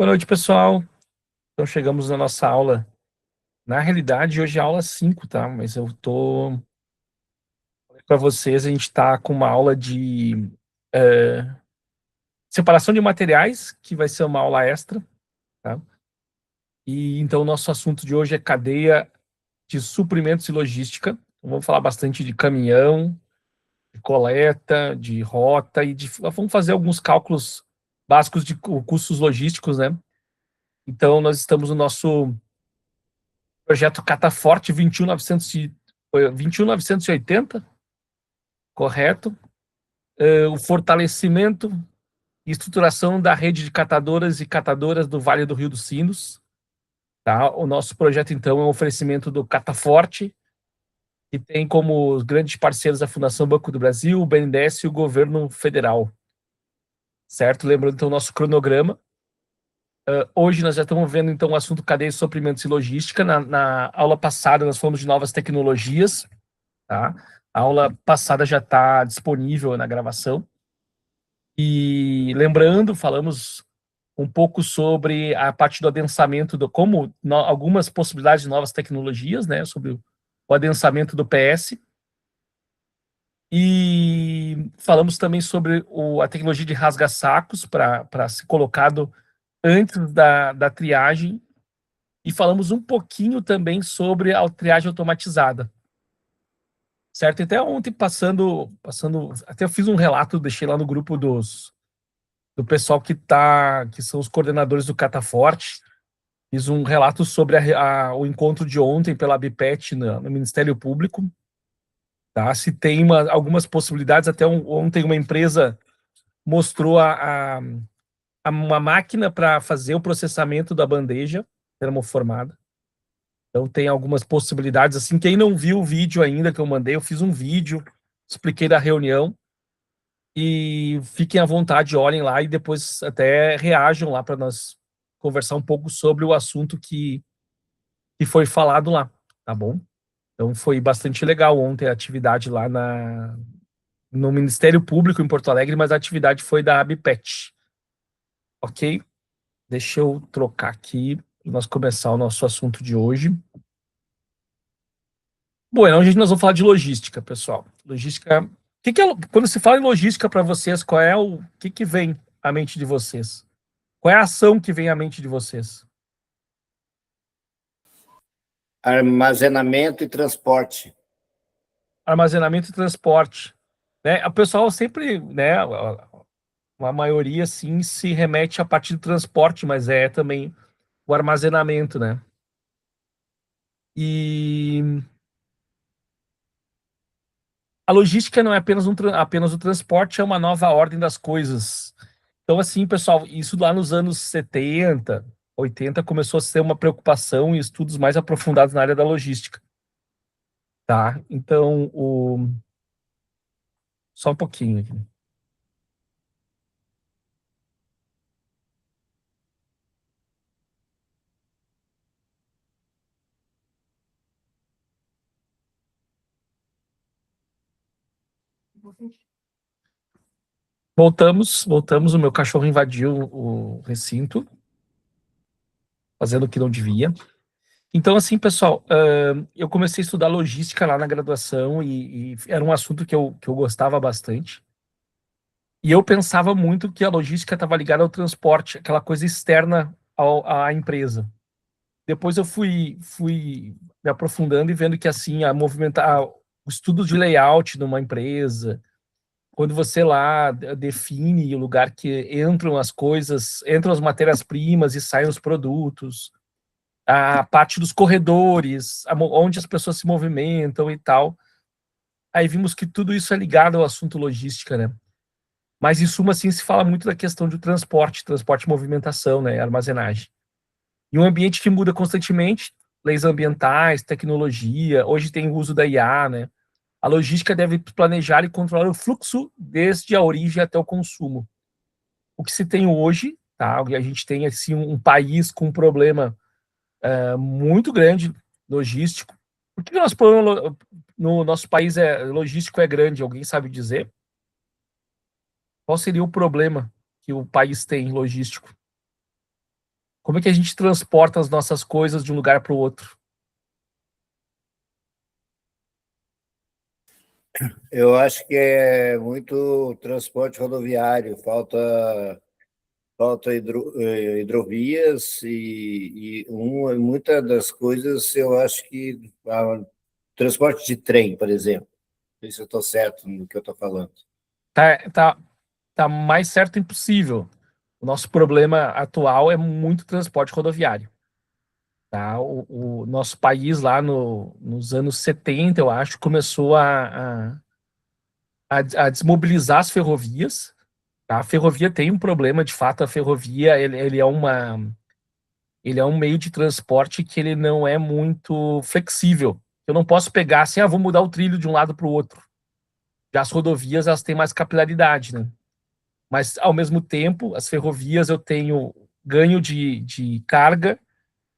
Boa noite, pessoal. Então, chegamos na nossa aula. Na realidade, hoje é a aula 5, tá? Mas eu tô... Para vocês, a gente está com uma aula de separação de materiais, que vai ser uma aula extra, tá? E então, o nosso assunto de hoje é cadeia de suprimentos e logística. Então, vamos falar bastante de caminhão, de coleta, de rota e vamos fazer alguns cálculos básicos de custos logísticos, né? Então, nós estamos no nosso projeto Cataforte 21.980, correto? O fortalecimento e estruturação da rede de catadoras e catadoras do Vale do Rio dos Sinos. Tá? O nosso projeto, então, é um oferecimento do Cataforte, que tem como grandes parceiros a Fundação Banco do Brasil, o BNDES e o governo federal. Certo? Lembrando, então, o nosso cronograma. Hoje nós já estamos vendo, então, o assunto cadeia de suprimentos e logística. Na aula passada, nós falamos de novas tecnologias. Tá? A aula passada já está disponível na gravação. E lembrando, falamos um pouco sobre a parte do adensamento, algumas possibilidades de novas tecnologias, né, sobre o adensamento do PS. E falamos também sobre a tecnologia de rasga-sacos para ser colocado antes da triagem. E falamos um pouquinho também sobre a triagem automatizada. Certo? E até ontem, até eu fiz um relato, deixei lá no grupo do pessoal que são os coordenadores do Cataforte. Fiz um relato sobre o encontro de ontem pela ABPET no Ministério Público. Tá? Se tem algumas possibilidades, até ontem uma empresa mostrou uma máquina para fazer o processamento da bandeja termoformada. Então tem algumas possibilidades, assim, quem não viu o vídeo ainda que eu mandei, eu fiz um vídeo, expliquei da reunião, e fiquem à vontade, olhem lá e depois até reajam lá para nós conversar um pouco sobre o assunto que foi falado lá, tá bom? Então foi bastante legal ontem a atividade lá no Ministério Público em Porto Alegre, mas a atividade foi da ABPET. Ok? Deixa eu trocar aqui para nós começar o nosso assunto de hoje. Bom, hoje nós vamos falar de logística, pessoal. Logística... quando se fala em logística para vocês, qual é o que vem à mente de vocês? Qual é a ação que vem à mente de vocês? Armazenamento e transporte. Armazenamento e transporte. Né? O pessoal sempre, né, a maioria, sim, se remete à parte do transporte, mas é também o armazenamento, né? E a logística não é apenas o transporte, é uma nova ordem das coisas. Então, assim, pessoal, isso lá nos anos 70, 80, começou a ser uma preocupação e estudos mais aprofundados na área da logística. Tá? Então, só um pouquinho aqui. Voltamos, o meu cachorro invadiu o recinto, fazendo o que não devia. Então, assim, pessoal, eu comecei a estudar logística lá na graduação e era um assunto que eu gostava bastante. E eu pensava muito que a logística estava ligada ao transporte, aquela coisa externa à empresa. Depois eu fui me aprofundando e vendo que, assim, o estudo de layout numa empresa, quando você lá define o lugar que entram as coisas, entram as matérias-primas e saem os produtos, a parte dos corredores, onde as pessoas se movimentam e tal. Aí vimos que tudo isso é ligado ao assunto logística, né? Mas, em suma, assim, se fala muito da questão do transporte e movimentação, né? Armazenagem. E um ambiente que muda constantemente, leis ambientais, tecnologia, hoje tem o uso da IA, né? A logística deve planejar e controlar o fluxo desde a origem até o consumo. O que se tem hoje, tá? E a gente tem, assim, um país com um problema muito grande logístico. Por que o nosso problema no nosso país logístico é grande? Alguém sabe dizer? Qual seria o problema que o país tem logístico? Como é que a gente transporta as nossas coisas de um lugar para o outro? Eu acho que é muito transporte rodoviário, falta hidrovias muitas das coisas eu acho que transporte de trem, por exemplo. Não sei se eu estou certo no que eu estou falando. Tá mais certo impossível. O nosso problema atual é muito transporte rodoviário. Tá? O nosso país, lá nos anos 70, eu acho, começou a desmobilizar as ferrovias. Tá? A ferrovia tem um problema, de fato, a ferrovia ele é um meio de transporte que ele não é muito flexível. Eu não posso pegar assim, vou mudar o trilho de um lado para o outro. Já as rodovias, elas têm mais capilaridade, né? Mas, ao mesmo tempo, as ferrovias eu tenho ganho de carga,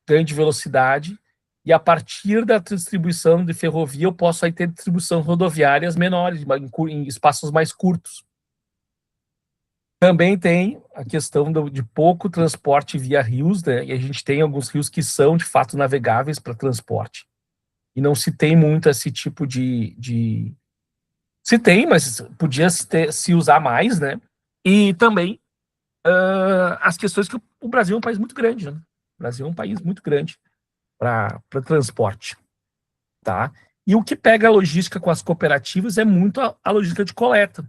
ganho de velocidade, e a partir da distribuição de ferrovia eu posso aí ter distribuição rodoviárias menores, em espaços mais curtos. Também tem a questão de pouco transporte via rios, né? E a gente tem alguns rios que são, de fato, navegáveis para transporte. E não se tem muito esse tipo de... Se tem, mas podia se usar mais, né? E também as questões que o Brasil é um país muito grande, né? O Brasil é um país muito grande para transporte, tá? E o que pega a logística com as cooperativas é muito a logística de coleta,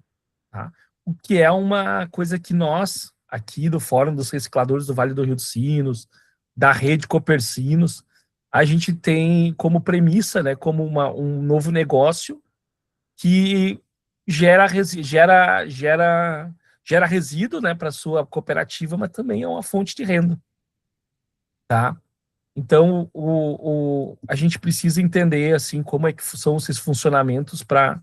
tá? O que é uma coisa que nós, aqui do Fórum dos Recicladores do Vale do Rio dos Sinos, da Rede Copercinos, a gente tem como premissa, né, como um novo negócio que gera resíduo, né, para sua cooperativa, mas também é uma fonte de renda, tá? Então, a gente precisa entender assim como é que são esses funcionamentos para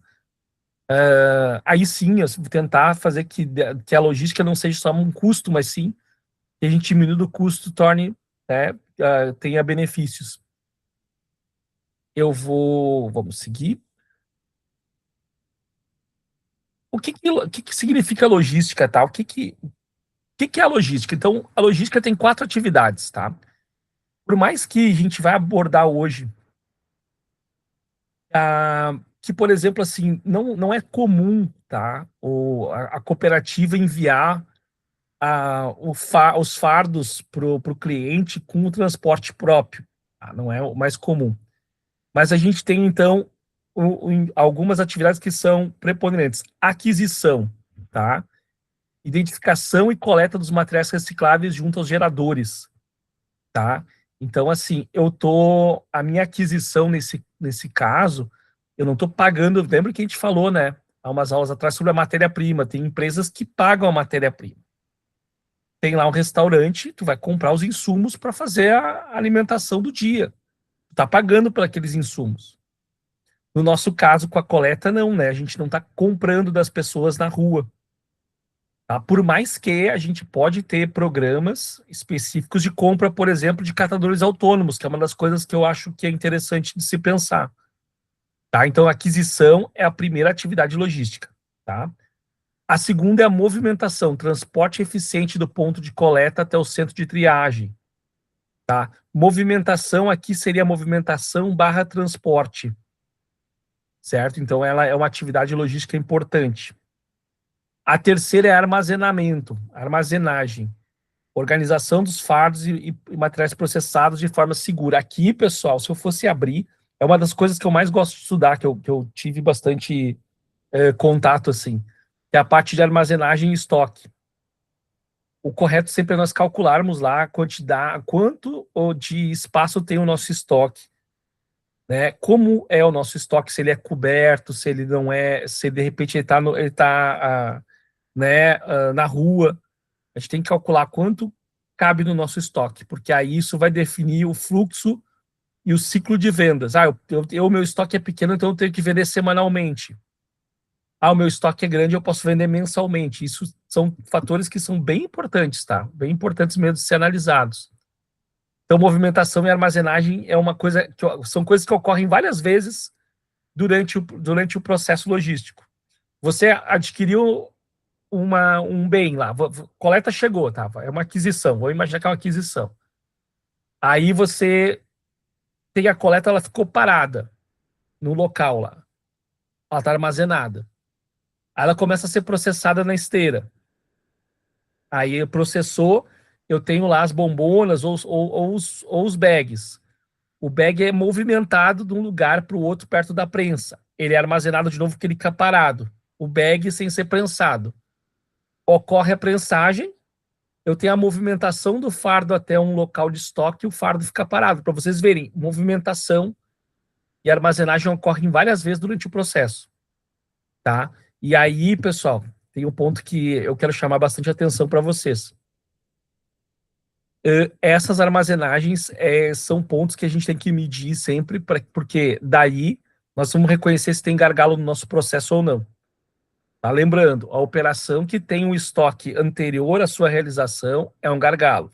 aí sim tentar fazer que a logística não seja só um custo, mas sim que a gente diminua o custo, torne, né, tenha benefícios. Vamos seguir. O que significa logística, tá? O que é a logística? Então, a logística tem 4 atividades, tá? Por mais que a gente vai abordar hoje, que, por exemplo, assim, não é comum, tá? A cooperativa enviar os fardos para o cliente com o transporte próprio, tá? Não é o mais comum. Mas a gente tem, então, algumas atividades que são preponderantes. Aquisição, tá? Identificação e coleta dos materiais recicláveis junto aos geradores, tá? Então, assim, a minha aquisição nesse caso, eu não estou pagando, lembra que a gente falou, né, há umas aulas atrás sobre a matéria-prima, tem empresas que pagam a matéria-prima. Tem lá um restaurante, tu vai comprar os insumos para fazer a alimentação do dia. Tu tá pagando por aqueles insumos. No nosso caso, com a coleta, não, né? A gente não está comprando das pessoas na rua. Tá? Por mais que a gente pode ter programas específicos de compra, por exemplo, de catadores autônomos, que é uma das coisas que eu acho que é interessante de se pensar. Tá? Então, a aquisição é a primeira atividade logística. Tá? A segunda é a movimentação, transporte eficiente do ponto de coleta até o centro de triagem. Tá? Movimentação aqui seria movimentação barra transporte. Certo? Então, ela é uma atividade logística importante. A terceira é armazenamento, armazenagem. Organização dos fardos e materiais processados de forma segura. Aqui, pessoal, se eu fosse abrir, é uma das coisas que eu mais gosto de estudar, que eu tive bastante contato, assim, é a parte de armazenagem e estoque. O correto sempre é nós calcularmos lá a quantidade, quanto de espaço tem o nosso estoque, né? Como é o nosso estoque, se ele é coberto, se ele não é, se de repente ele tá né, na rua. A gente tem que calcular quanto cabe no nosso estoque, porque aí isso vai definir o fluxo e o ciclo de vendas. O meu estoque é pequeno, então eu tenho que vender semanalmente. O meu estoque é grande, eu posso vender mensalmente. Isso são fatores que são bem importantes, tá? Bem importantes mesmo de ser analisados. Então, movimentação e armazenagem é uma coisa são coisas que ocorrem várias vezes durante o processo logístico. Você adquiriu um bem lá, coleta chegou, tá? É uma aquisição, vou imaginar que é uma aquisição. Aí você tem a coleta, ela ficou parada no local lá. Ela está armazenada. Aí ela começa a ser processada na esteira. Aí processou, eu tenho lá as bombonas ou os bags. O bag é movimentado de um lugar para o outro perto da prensa. Ele é armazenado de novo porque ele fica parado. O bag sem ser prensado. Ocorre a prensagem, eu tenho a movimentação do fardo até um local de estoque e o fardo fica parado. Para vocês verem, movimentação e armazenagem ocorrem várias vezes durante o processo. Tá? E aí, pessoal, tem um ponto que eu quero chamar bastante atenção para vocês. Essas armazenagens são pontos que a gente tem que medir sempre, porque daí nós vamos reconhecer se tem gargalo no nosso processo ou não. Tá? Lembrando, a operação que tem um estoque anterior à sua realização é um gargalo.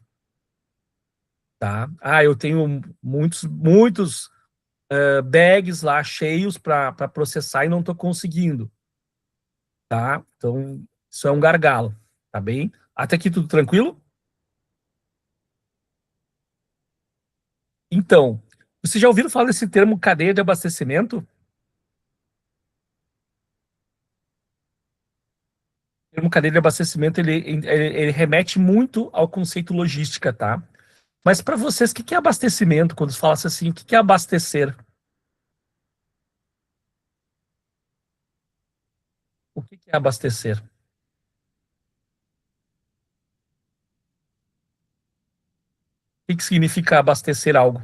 Tá? Eu tenho muitos bags lá cheios para processar e não estou conseguindo. Tá? Então, isso é um gargalo. Tá bem? Até aqui tudo tranquilo? Então, vocês já ouviram falar desse termo cadeia de abastecimento? O termo cadeia de abastecimento, ele remete muito ao conceito logística, tá? Mas para vocês, o que é abastecimento? Quando se fala assim, o que é abastecer? O que é abastecer? O que significa abastecer algo?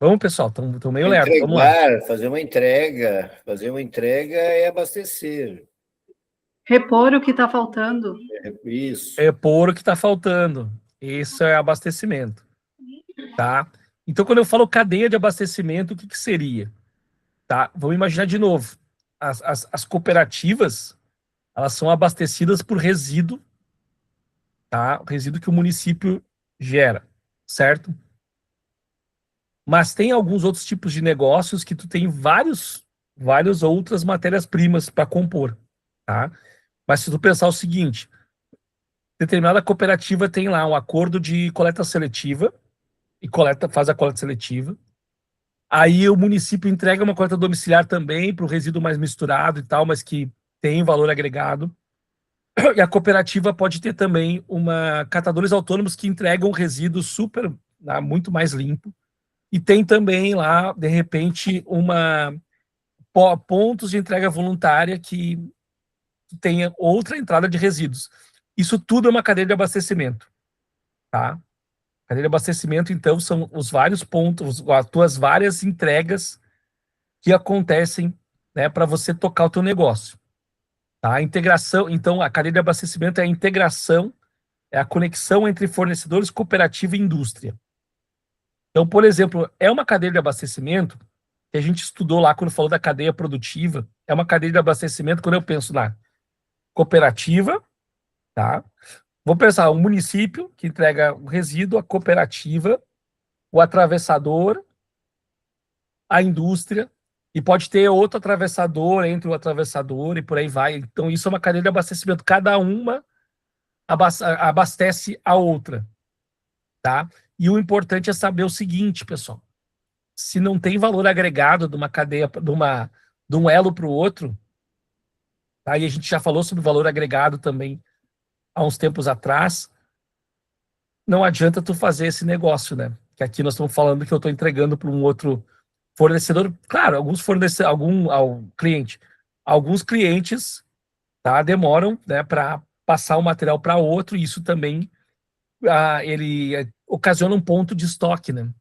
Vamos, pessoal, estão meio lerdo, vamos lá. Entregar, fazer uma entrega é abastecer. Repor o que está faltando. Isso. Repor o que está faltando. Isso é abastecimento. Tá? Então, quando eu falo cadeia de abastecimento, o que seria? Tá? Vamos imaginar de novo. As cooperativas, elas são abastecidas por resíduo, tá? O resíduo que o município gera, certo? Mas tem alguns outros tipos de negócios que tu tem várias outras matérias-primas para compor, tá? Mas se tu pensar o seguinte, determinada cooperativa tem lá um acordo de coleta seletiva e faz a coleta seletiva. Aí o município entrega uma coleta domiciliar também para o resíduo mais misturado e tal, mas que tem valor agregado. E a cooperativa pode ter também catadores autônomos que entregam resíduo super, muito mais limpo. E tem também lá, de repente, pontos de entrega voluntária que tenha outra entrada de resíduos. Isso tudo é uma cadeia de abastecimento. Tá? Cadeia de abastecimento, então, são os vários pontos, as tuas várias entregas que acontecem, né, para você tocar o teu negócio. Tá? A integração, então, a cadeia de abastecimento é a integração, é a conexão entre fornecedores, cooperativa e indústria. Então, por exemplo, é uma cadeia de abastecimento que a gente estudou lá quando falou da cadeia produtiva, é uma cadeia de abastecimento quando eu penso na cooperativa, tá? Vou pensar o município que entrega o resíduo, a cooperativa, o atravessador, a indústria, e pode ter outro atravessador entre o atravessador e por aí vai. Então, isso é uma cadeia de abastecimento. Cada uma abastece a outra, tá? E o importante é saber o seguinte, pessoal. Se não tem valor agregado de uma cadeia, de um elo para o outro, tá? E a gente já falou sobre valor agregado também há uns tempos atrás, não adianta tu fazer esse negócio, né? Que aqui nós estamos falando que eu estou entregando para um outro fornecedor. Claro, alguns clientes, tá, demoram, né, para passar o material para outro, e isso também ele ocasiona um ponto de estoque, né?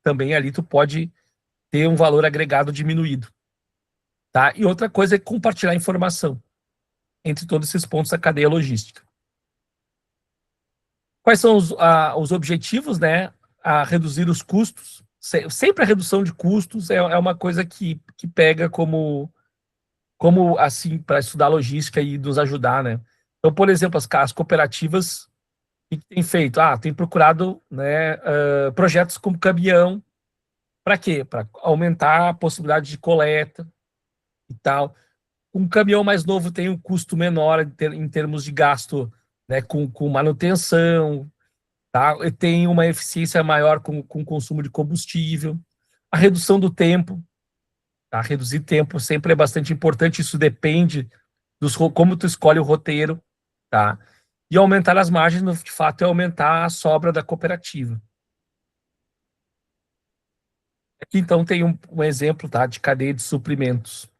Também ali tu pode ter um valor agregado diminuído, tá? E outra coisa é compartilhar informação entre todos esses pontos da cadeia logística. Quais são os objetivos, né? A reduzir os custos. Sempre a redução de custos é uma coisa que pega como assim, para estudar logística e nos ajudar, né? Então, por exemplo, as cooperativas, o que tem feito? Tem procurado, né, projetos como caminhão. Para quê? Para aumentar a possibilidade de coleta e tal. Um caminhão mais novo tem um custo menor em termos de gasto, né, com manutenção, tá? E tem uma eficiência maior com o consumo de combustível, a redução do tempo, tá? Reduzir tempo sempre é bastante importante, isso depende como tu escolhe o roteiro, tá? E aumentar as margens, de fato, é aumentar a sobra da cooperativa. Aqui, então, tem um exemplo, tá, de cadeia de suprimentos.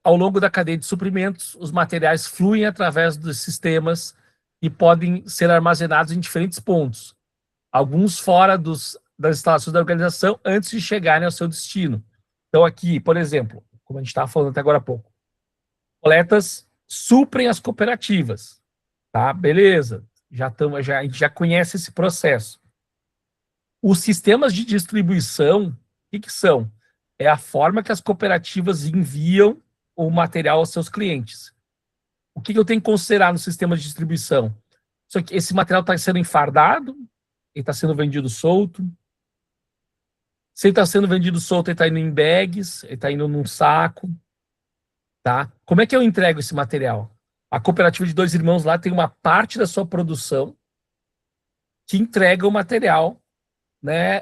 Ao longo da cadeia de suprimentos, os materiais fluem através dos sistemas e podem ser armazenados em diferentes pontos, alguns fora das instalações da organização antes de chegarem ao seu destino. Então, aqui, por exemplo, como a gente estava falando até agora há pouco, coletas suprem as cooperativas, tá? Beleza, a gente já conhece esse processo. Os sistemas de distribuição, o que são? É a forma que as cooperativas enviam o material aos seus clientes. O que eu tenho que considerar no sistema de distribuição? Esse material está sendo enfardado, ele está sendo vendido solto. Se ele está sendo vendido solto, ele está indo em bags, ele está indo num saco. Tá? Como é que eu entrego esse material? A cooperativa de Dois Irmãos lá tem uma parte da sua produção que entrega o material, né,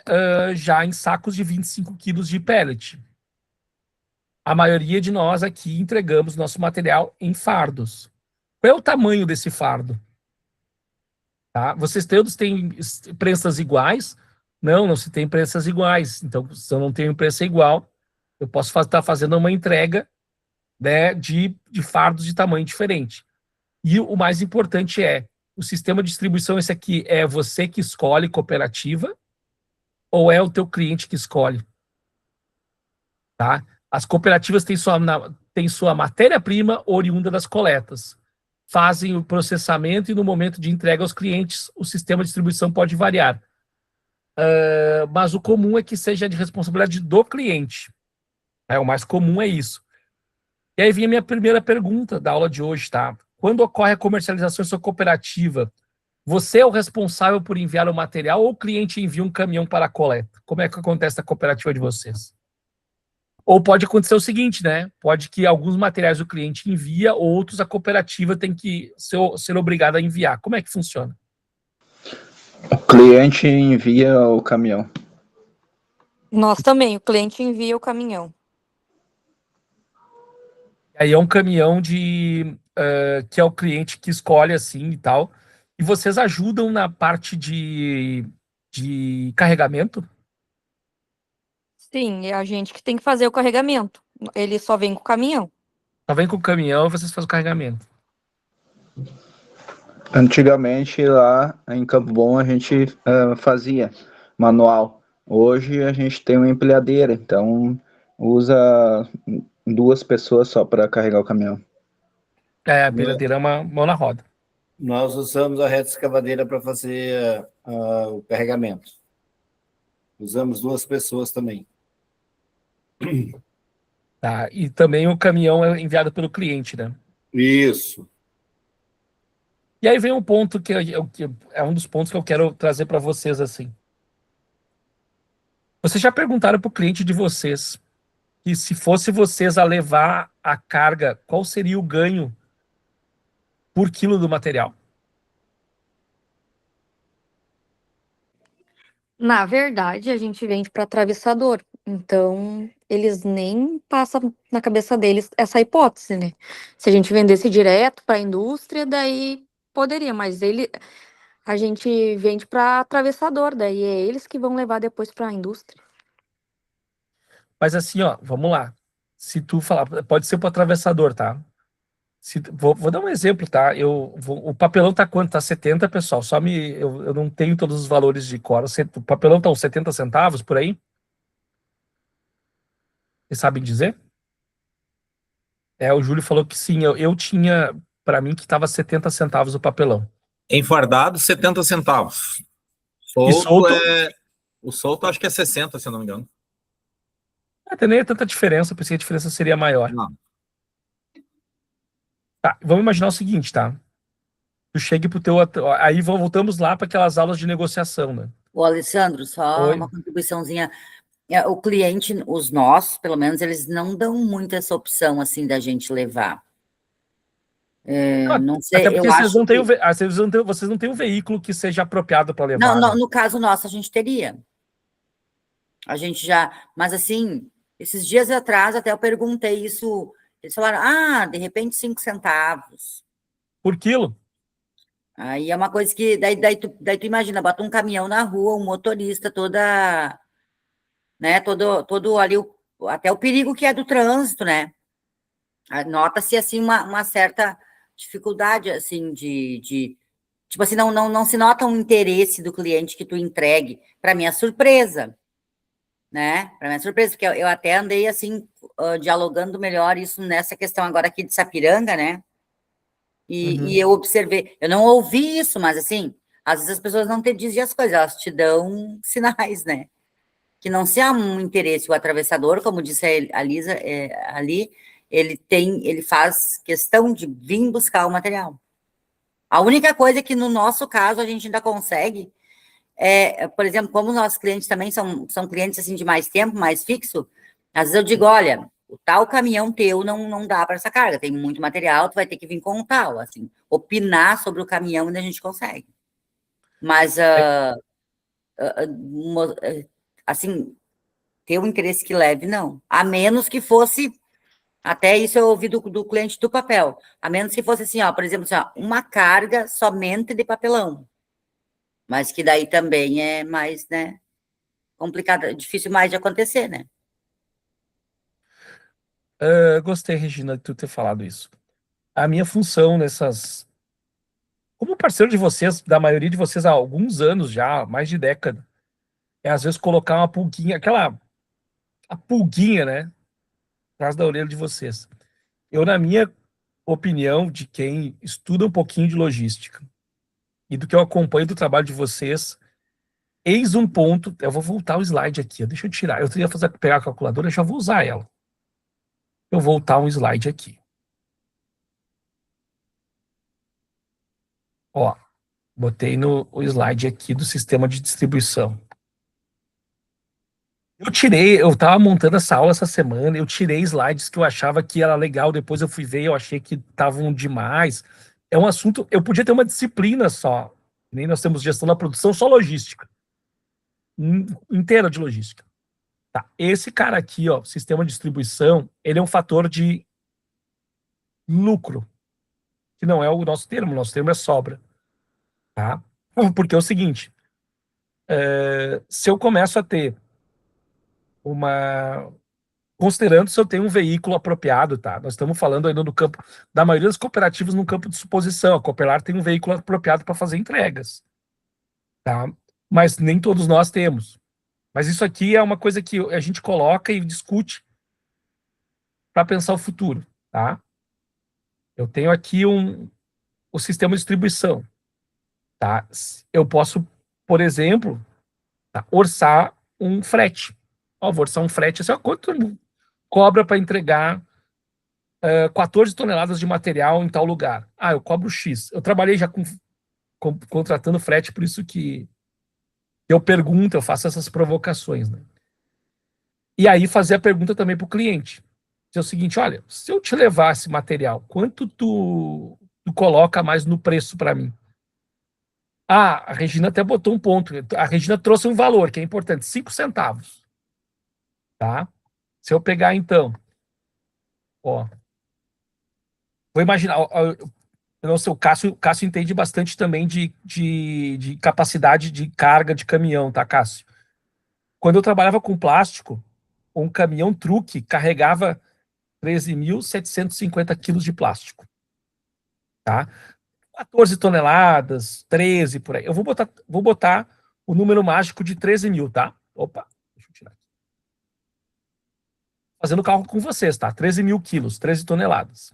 já em sacos de 25 quilos de pellet. A maioria de nós aqui entregamos nosso material em fardos. Qual é o tamanho desse fardo? Tá? Vocês todos têm prensas iguais? Não se tem prensas iguais. Então, se eu não tenho prensa igual, eu posso estar fazendo uma entrega, né, de fardos de tamanho diferente. E o mais importante o sistema de distribuição, esse aqui, é você que escolhe cooperativa ou é o teu cliente que escolhe? Tá? As cooperativas têm sua matéria-prima oriunda das coletas. Fazem o processamento e no momento de entrega aos clientes, o sistema de distribuição pode variar. Mas o comum é que seja de responsabilidade do cliente. O mais comum é isso. E aí vem a minha primeira pergunta da aula de hoje, tá? Quando ocorre a comercialização em sua cooperativa, você é o responsável por enviar o material ou o cliente envia um caminhão para a coleta? Como é que acontece na cooperativa de vocês? Ou pode acontecer o seguinte, né? Pode que alguns materiais o cliente envia, outros a cooperativa tem que ser obrigada a enviar. Como é que funciona? O cliente envia o caminhão. Nós também, o cliente envia o caminhão. Aí é um caminhão que é o cliente que escolhe assim e tal. E vocês ajudam na parte de carregamento? Sim, é a gente que tem que fazer o carregamento. Ele só vem com o caminhão. Só vem com o caminhão e vocês fazem o carregamento. Antigamente, lá em Campo Bom, a gente fazia manual. Hoje, a gente tem uma empilhadeira, então usa 2 pessoas só para carregar o caminhão. A empilhadeira é uma mão na roda. Nós usamos a reta escavadeira para fazer o carregamento. Usamos 2 pessoas também. Tá, e também o caminhão é enviado pelo cliente, né? Isso. E aí vem um ponto que é um dos pontos que eu quero trazer para vocês, assim. Vocês já perguntaram para o cliente de vocês que se fosse vocês a levar a carga, qual seria o ganho por quilo do material? Na verdade, a gente vende para atravessador. Então, eles nem passam na cabeça deles essa hipótese, né? Se a gente vendesse direto para a indústria, daí poderia, mas a gente vende para atravessador, daí é eles que vão levar depois para a indústria. Mas assim, ó, vamos lá. Se tu falar, pode ser para o atravessador, tá? Vou dar um exemplo, tá? O papelão tá quanto? Tá 70, pessoal. Eu não tenho todos os valores de cor. O papelão tá uns 70 centavos por aí? Vocês sabem dizer? O Júlio falou que sim. Eu tinha, para mim, que tava 70 centavos o papelão. Enfardado, 70 centavos. Solto? O solto acho que é 60, se eu não me engano. Até nem é tanta diferença, eu pensei que a diferença seria maior. Não. Tá, vamos imaginar o seguinte, tá? Tu chega pro teu... Aí voltamos lá para aquelas aulas de negociação, né? Ô, Alessandro, só Oi. uma contribuiçãozinha. O cliente, os nossos, pelo menos, eles não dão muito essa opção, assim, da gente levar. Não Até sei, porque eu vocês acho não têm, que... vocês não têm um veículo que seja apropriado para Não, levar, né? no caso nosso, a gente teria. A gente já... Mas, assim, esses dias atrás, até eu perguntei isso, eles falaram, de repente 5 centavos. Por quilo? Aí é uma coisa que... Daí tu imagina, bota um caminhão na rua, um motorista, toda... Né, todo ali, até o perigo que é do trânsito, né? Nota-se, assim, uma certa dificuldade, assim, tipo assim, não se nota um interesse do cliente que tu entregue, para minha surpresa, né? Para minha surpresa, porque eu até andei, assim, dialogando melhor isso nessa questão agora aqui de Sapiranga, né? E eu observei, eu não ouvi isso, mas, assim, às vezes as pessoas não te dizem as coisas, elas te dão sinais, né? Que não se há um interesse, o atravessador, como disse a Lisa ali, ele faz questão de vir buscar o material. A única coisa que, no nosso caso, a gente ainda consegue por exemplo, como nossos clientes também são clientes assim de mais tempo, mais fixo, às vezes eu digo, olha, o tal caminhão teu não dá para essa carga, tem muito material, tu vai ter que vir com um tal, assim, opinar sobre o caminhão ainda a gente consegue. Mas, assim, ter um interesse que leve, não. A menos que fosse, até isso eu ouvi do cliente do papel, a menos que fosse assim, ó, por exemplo, assim, ó, uma carga somente de papelão. Mas que daí também é mais, né, complicado, difícil mais de acontecer, né? Gostei, Regina, de tu ter falado isso. A minha função como parceiro de vocês, da maioria de vocês há alguns anos já, mais de década, é às vezes colocar uma pulguinha, a pulguinha, né, atrás da orelha de vocês. Eu, na minha opinião, de quem estuda um pouquinho de logística e do que eu acompanho do trabalho de vocês, eis um ponto. Eu vou voltar o slide aqui, ó, deixa eu tirar. Eu queria pegar a calculadora, já vou usar ela. Eu vou voltar um slide aqui. Ó, botei no o slide aqui do sistema de distribuição. Eu estava montando essa aula essa semana, eu tirei slides que eu achava que era legal, depois eu fui ver, eu achei que estavam demais. É um assunto, eu podia ter uma disciplina só, nem nós temos gestão da produção, só logística, inteira de logística. Tá. Esse cara aqui, ó, sistema de distribuição, ele é um fator de lucro, que não é o nosso termo é sobra, tá? Porque é o seguinte, se eu começo a ter uma... Considerando se eu tenho um veículo apropriado, tá? Nós estamos falando ainda no campo da maioria das cooperativas no campo de suposição. A Cooperar tem um veículo apropriado para fazer entregas, tá? Mas nem todos nós temos. Mas isso aqui é uma coisa que a gente coloca e discute para pensar o futuro, tá? Eu tenho aqui o sistema de distribuição, tá? Eu posso, por exemplo, tá, orçar um frete. Ó, vou orçar um frete, assim, ó, quanto cobra para entregar 14 toneladas de material em tal lugar. Ah, eu cobro X. Eu trabalhei já contratando frete, por isso que eu pergunto, eu faço essas provocações, né? E aí fazer a pergunta também para o cliente. É o seguinte, olha, se eu te levar esse material, quanto tu coloca mais no preço para mim? Ah, a Regina até botou um ponto. A Regina trouxe um valor que é importante, 5 centavos. Tá? Se eu pegar então, ó, vou imaginar, não sei, o Cássio entende bastante também de capacidade de carga de caminhão, tá, Cássio? Quando eu trabalhava com plástico, um caminhão truque carregava 13.750 quilos de plástico, tá? 14 toneladas, 13 por aí. Eu vou botar o número mágico de 13 mil, tá? Opa, deixa eu tirar aqui. Fazendo cálculo com vocês, tá? 13 mil quilos, 13 toneladas.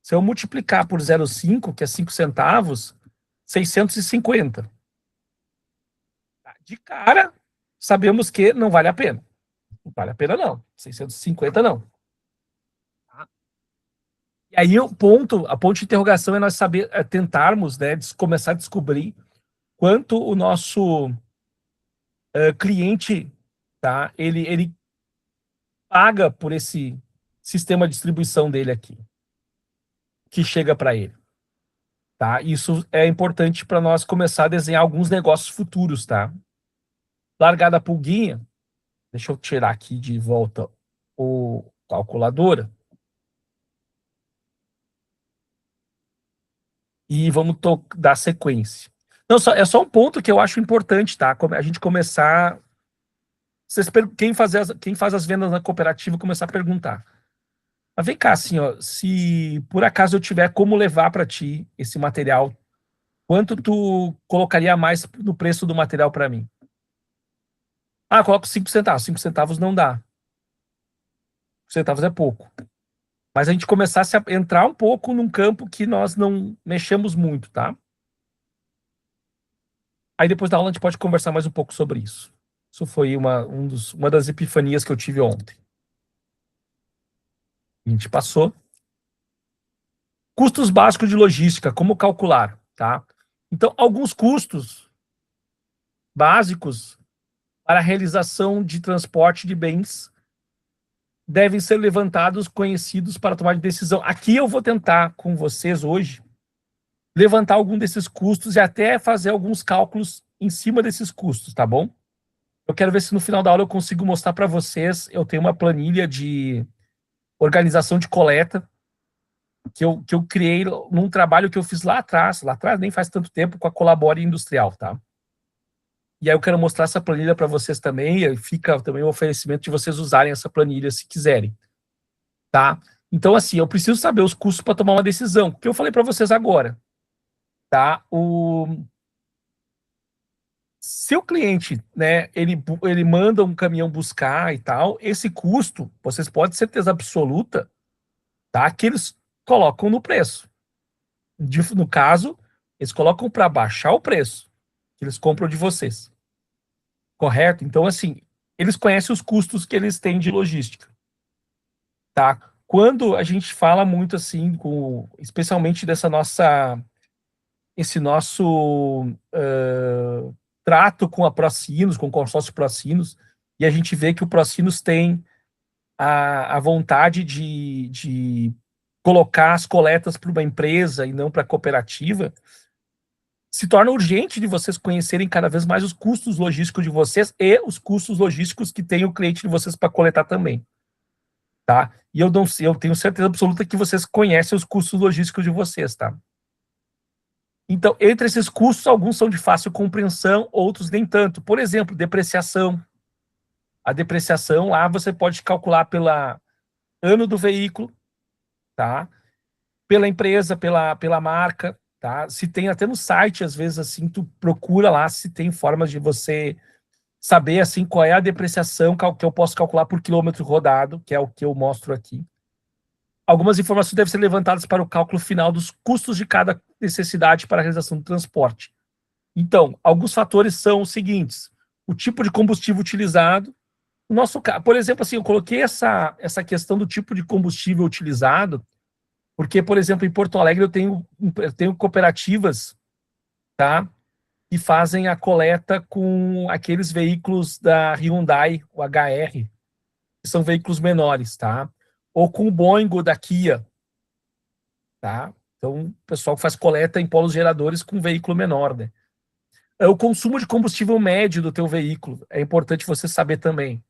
Se eu multiplicar por 0,5, que é 5 centavos, 650. De cara, sabemos que não vale a pena. Não vale a pena, não. 650, não. E aí a ponto de interrogação é nós tentarmos, né, começar a descobrir quanto o nosso cliente, tá, ele paga por esse sistema de distribuição dele aqui. que chega para ele. Tá? Isso é importante para nós começar a desenhar alguns negócios futuros, tá? Largada a pulguinha, deixa eu tirar aqui de volta o calculadora. E vamos dar sequência. Não, é só um ponto que eu acho importante, tá? A gente começar... quem faz as vendas na cooperativa começar a perguntar. Mas vem cá, assim, ó, se por acaso eu tiver como levar para ti esse material, quanto tu colocaria mais no preço do material para mim? Ah, eu coloco 5 centavos. 5 centavos não dá. 5 centavos é pouco. Mas a gente começasse a entrar um pouco num campo que nós não mexemos muito, tá? Aí depois da aula a gente pode conversar mais um pouco sobre isso. Isso foi uma das epifanias que eu tive ontem. A gente passou. Custos básicos de logística, como calcular, tá? Então, alguns custos básicos para a realização de transporte de bens devem ser levantados, conhecidos para tomar de decisão. Aqui eu vou tentar com vocês hoje levantar algum desses custos e até fazer alguns cálculos em cima desses custos, tá bom? Eu quero ver se no final da aula eu consigo mostrar para vocês. Eu tenho uma planilha de organização de coleta que eu criei num trabalho que eu fiz lá atrás, nem faz tanto tempo, com a Colabore Industrial, tá? E aí eu quero mostrar essa planilha para vocês também, e fica também o oferecimento de vocês usarem essa planilha se quiserem, tá? Então, assim, eu preciso saber os custos para tomar uma decisão, que eu falei para vocês agora, tá? Se o cliente, né, ele manda um caminhão buscar e tal, esse custo, vocês podem ter certeza absoluta, tá? Que eles colocam no preço. No caso, eles colocam para baixar o preço que eles compram de vocês. Correto? Então, assim, eles conhecem os custos que eles têm de logística. Tá? Quando a gente fala muito assim, especialmente esse nosso trato com a Procinos, com o consórcio Procinos, e a gente vê que o Procinos tem a vontade de colocar as coletas para uma empresa e não para a cooperativa, se torna urgente de vocês conhecerem cada vez mais os custos logísticos de vocês e os custos logísticos que tem o cliente de vocês para coletar também. Tá? E eu tenho certeza absoluta que vocês conhecem os custos logísticos de vocês, tá? Então, entre esses custos, alguns são de fácil compreensão, outros nem tanto. Por exemplo, depreciação. A depreciação lá você pode calcular pela ano do veículo, tá? Pela empresa, pela marca, tá? Se tem até no site, às vezes, assim, tu procura lá se tem formas de você saber, assim, qual é a depreciação que eu posso calcular por quilômetro rodado, que é o que eu mostro aqui. Algumas informações devem ser levantadas para o cálculo final dos custos de cada necessidade para a realização do transporte. Então, alguns fatores são os seguintes: o tipo de combustível utilizado. No nosso caso, por exemplo, assim, eu coloquei essa questão do tipo de combustível utilizado, porque, por exemplo, em Porto Alegre eu tenho cooperativas, tá, que fazem a coleta com aqueles veículos da Hyundai, o HR, que são veículos menores, tá? Ou com o Boeing da Kia, tá? Então, o pessoal faz coleta em polos geradores com veículo menor, né? O consumo de combustível médio do teu veículo, é importante você saber também.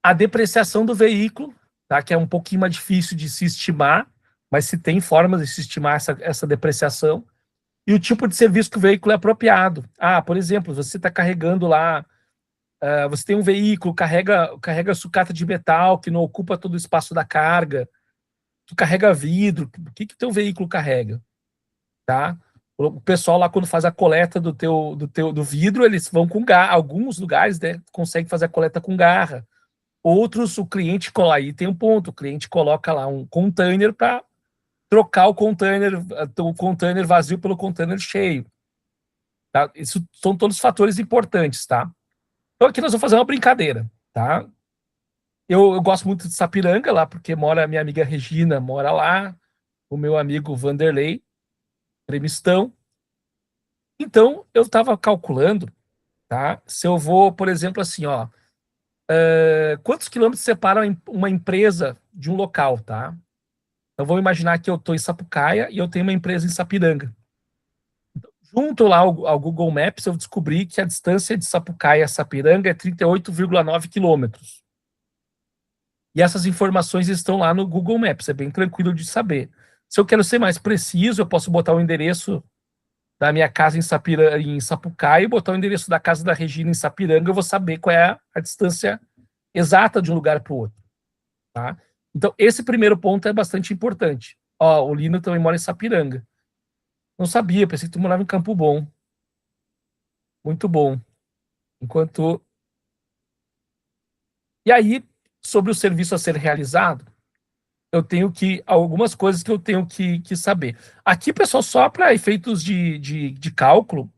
A depreciação do veículo, tá? Que é um pouquinho mais difícil de se estimar, mas se tem formas de se estimar essa depreciação. E o tipo de serviço que o veículo é apropriado. Ah, por exemplo, você está carregando lá, você tem um veículo, carrega sucata de metal, que não ocupa todo o espaço da carga, tu carrega vidro, o que teu veículo carrega? Tá? O pessoal lá, quando faz a coleta do vidro, eles vão com garra. Alguns lugares, né, conseguem fazer a coleta com garra. Outros, o cliente aí tem um ponto, o cliente coloca lá um container para trocar o container vazio pelo container cheio. Tá? Isso são todos fatores importantes, tá? Então aqui nós vamos fazer uma brincadeira, tá? Eu gosto muito de Sapiranga lá, porque mora a minha amiga Regina, mora lá, o meu amigo Vanderlei, Premistão. Então, eu estava calculando, tá? Se eu vou, por exemplo, assim, ó, quantos quilômetros separam uma empresa de um local, tá? Então, vamos imaginar que eu estou em Sapucaia e eu tenho uma empresa em Sapiranga. Então, junto lá ao Google Maps, eu descobri que a distância de Sapucaia a Sapiranga é 38,9 quilômetros. E essas informações estão lá no Google Maps, é bem tranquilo de saber. Se eu quero ser mais preciso, eu posso botar o endereço da minha casa em Sapucaia e botar o endereço da casa da Regina em Sapiranga, eu vou saber qual é a distância exata de um lugar para o outro. Tá? Então, esse primeiro ponto é bastante importante. Ó, o Lino também mora em Sapiranga. Não sabia, pensei que tu morava em Campo Bom. Muito bom. Enquanto... E aí, sobre o serviço a ser realizado, eu tenho algumas coisas que eu tenho que saber. Aqui, pessoal, só para efeitos de cálculo,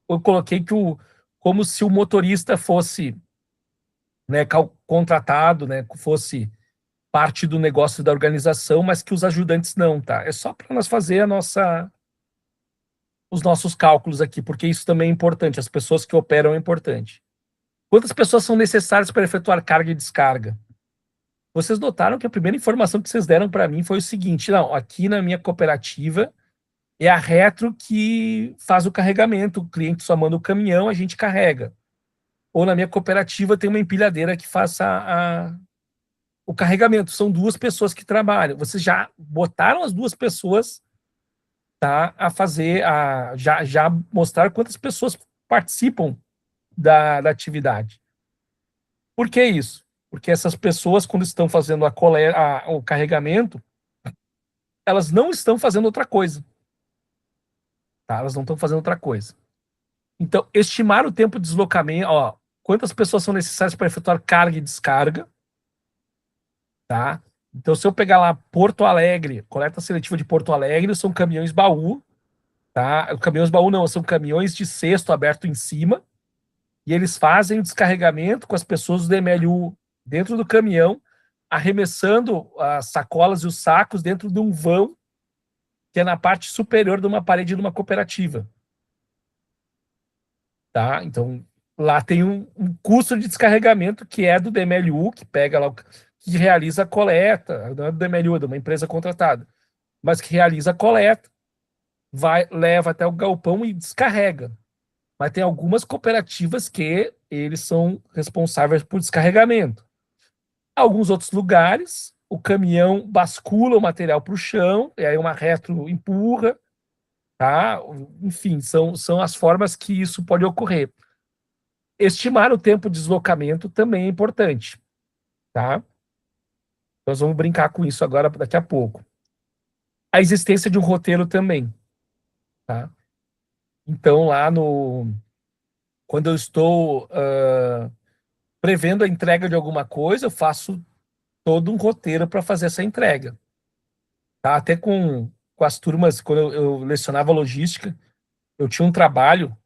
eu coloquei como se o motorista fosse, né, contratado, né, fosse parte do negócio da organização, mas que os ajudantes não, tá? É só para nós fazer os nossos cálculos aqui, porque isso também é importante, as pessoas que operam é importante. Quantas pessoas são necessárias para efetuar carga e descarga? Vocês notaram que a primeira informação que vocês deram para mim foi o seguinte: não, aqui na minha cooperativa é a Retro que faz o carregamento, o cliente só manda o caminhão, a gente carrega. Ou na minha cooperativa tem uma empilhadeira que faça o carregamento. São duas pessoas que trabalham. Vocês já botaram as duas pessoas, tá, a fazer, já mostraram quantas pessoas participam da atividade. Por que isso? Porque essas pessoas, quando estão fazendo o carregamento, elas não estão fazendo outra coisa. Tá? Elas não estão fazendo outra coisa. Então, estimar o tempo de deslocamento, ó, quantas pessoas são necessárias para efetuar carga e descarga, tá? Então, se eu pegar lá Porto Alegre, coleta seletiva de Porto Alegre, são caminhões baú, tá? Caminhões baú não, são caminhões de cesto aberto em cima, e eles fazem o descarregamento com as pessoas do DMLU dentro do caminhão, arremessando as sacolas e os sacos dentro de um vão que é na parte superior de uma parede de uma cooperativa. Tá? Então, lá tem um custo de descarregamento que é do DMLU, que pega lá, que realiza a coleta, não é do DMLU, é de uma empresa contratada, mas que realiza a coleta, leva até o galpão e descarrega. Mas tem algumas cooperativas que eles são responsáveis por descarregamento. Alguns outros lugares, o caminhão bascula o material para o chão, e aí uma retro empurra, tá? Enfim, são as formas que isso pode ocorrer. Estimar o tempo de deslocamento também é importante, tá? Nós vamos brincar com isso agora, daqui a pouco. A existência de um roteiro também, tá? Então, quando eu estou prevendo a entrega de alguma coisa, eu faço todo um roteiro para fazer essa entrega. Tá? Até com as turmas, quando eu lecionava logística, eu tinha um trabalho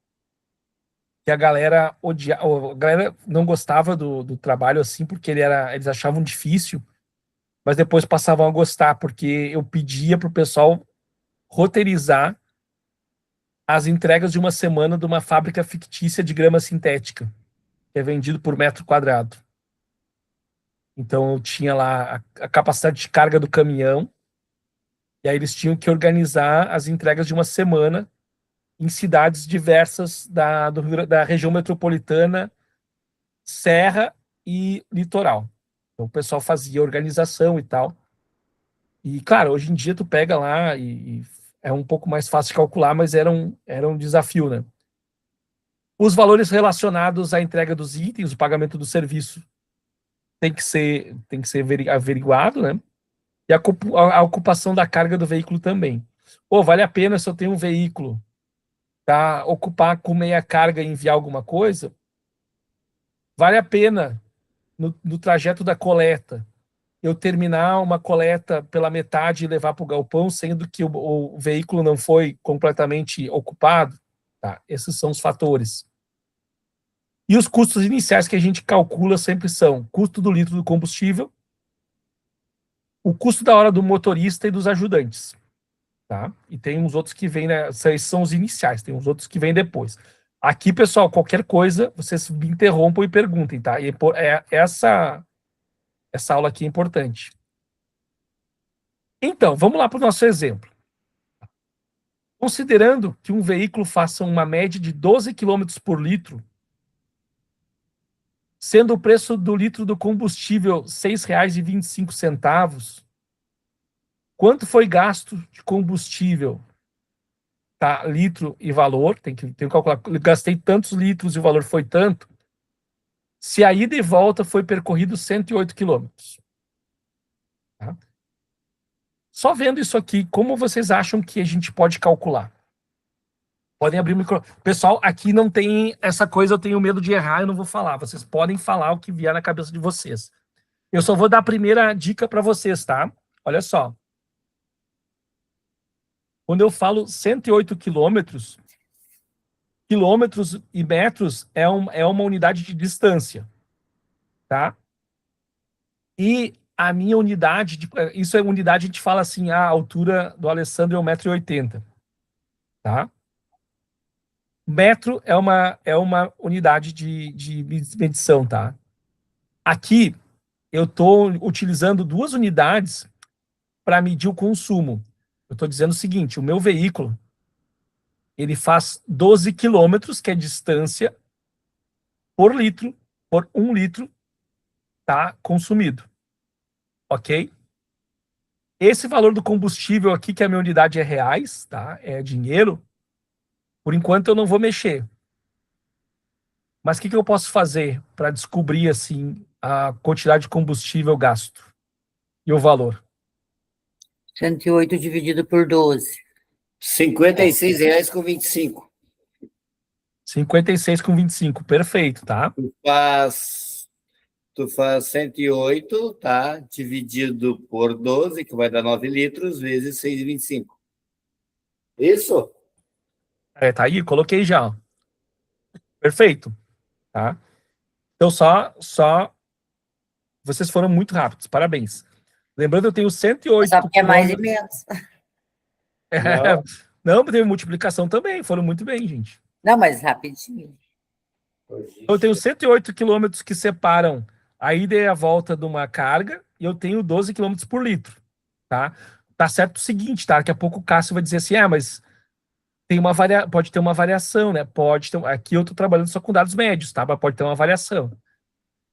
que a galera não gostava do trabalho assim, porque eles achavam difícil, mas depois passavam a gostar, porque eu pedia para o pessoal roteirizar as entregas de uma semana de uma fábrica fictícia de grama sintética, que é vendido por metro quadrado. Então, eu tinha lá a capacidade de carga do caminhão, e aí eles tinham que organizar as entregas de uma semana em cidades diversas da região metropolitana, serra e litoral. Então, o pessoal fazia organização e tal. E, claro, hoje em dia tu pega lá e é um pouco mais fácil de calcular, mas era um desafio, né? Os valores relacionados à entrega dos itens, o pagamento do serviço, tem que ser averiguado, né? E a ocupação da carga do veículo também. Pô, vale a pena se eu tenho um veículo, tá? Ocupar com meia carga e enviar alguma coisa? Vale a pena, no trajeto da coleta, eu terminar uma coleta pela metade e levar para o galpão, sendo que o veículo não foi completamente ocupado? Tá? Esses são os fatores. E os custos iniciais que a gente calcula sempre são custo do litro do combustível, o custo da hora do motorista e dos ajudantes. Tá? E tem uns outros que vêm, né? Esses são os iniciais, tem uns outros que vêm depois. Aqui, pessoal, qualquer coisa, vocês me interrompam e perguntem, tá? E essa aula aqui é importante. Então, vamos lá para o nosso exemplo. Considerando que um veículo faça uma média de 12 km por litro, sendo o preço do litro do combustível R$ 6,25, quanto foi gasto de combustível? Tá, litro e valor, tem que calcular, gastei tantos litros e o valor foi tanto. Se a ida e volta foi percorrido 108 quilômetros. Tá? Só vendo isso aqui, como vocês acham que a gente pode calcular? Podem abrir o micro. Pessoal, aqui não tem essa coisa, eu tenho medo de errar, eu não vou falar. Vocês podem falar o que vier na cabeça de vocês. Eu só vou dar a primeira dica para vocês, tá? Olha só. Quando eu falo 108 quilômetros, quilômetros e metros é uma unidade de distância, tá? E a minha unidade, isso é unidade, a gente fala assim, a altura do Alessandro é 1,80 m, tá? Metro é uma unidade de medição, tá? Aqui, eu estou utilizando 2 unidades para medir o consumo. Eu estou dizendo o seguinte, o meu veículo, ele faz 12 quilômetros, que é distância, por litro, por 1 litro, tá, consumido. Ok? Esse valor do combustível aqui, que a minha unidade é reais, tá? É dinheiro. Por enquanto eu não vou mexer. Mas o que eu posso fazer para descobrir assim a quantidade de combustível gasto e o valor? 108 dividido por 12. R$ 56,25. 56,25, perfeito, tá? Tu faz 108, tá? Dividido por 12, que vai dar 9 litros, vezes 6,25. Isso? Tá aí, coloquei já. Perfeito, tá? Então só vocês foram muito rápidos, parabéns. Lembrando, eu tenho 108 Só porque é mais e quilômetros. menos. Não, teve multiplicação também, foram muito bem, gente. Não, mas rapidinho. Eu tenho 108 quilômetros que separam a ida e a volta de uma carga, e eu tenho 12 quilômetros por litro, tá? Tá certo o seguinte, tá? Daqui a pouco o Cássio vai dizer assim, mas tem pode ter uma variação, né? Pode ter. Aqui eu tô trabalhando só com dados médios, tá? Mas pode ter uma variação.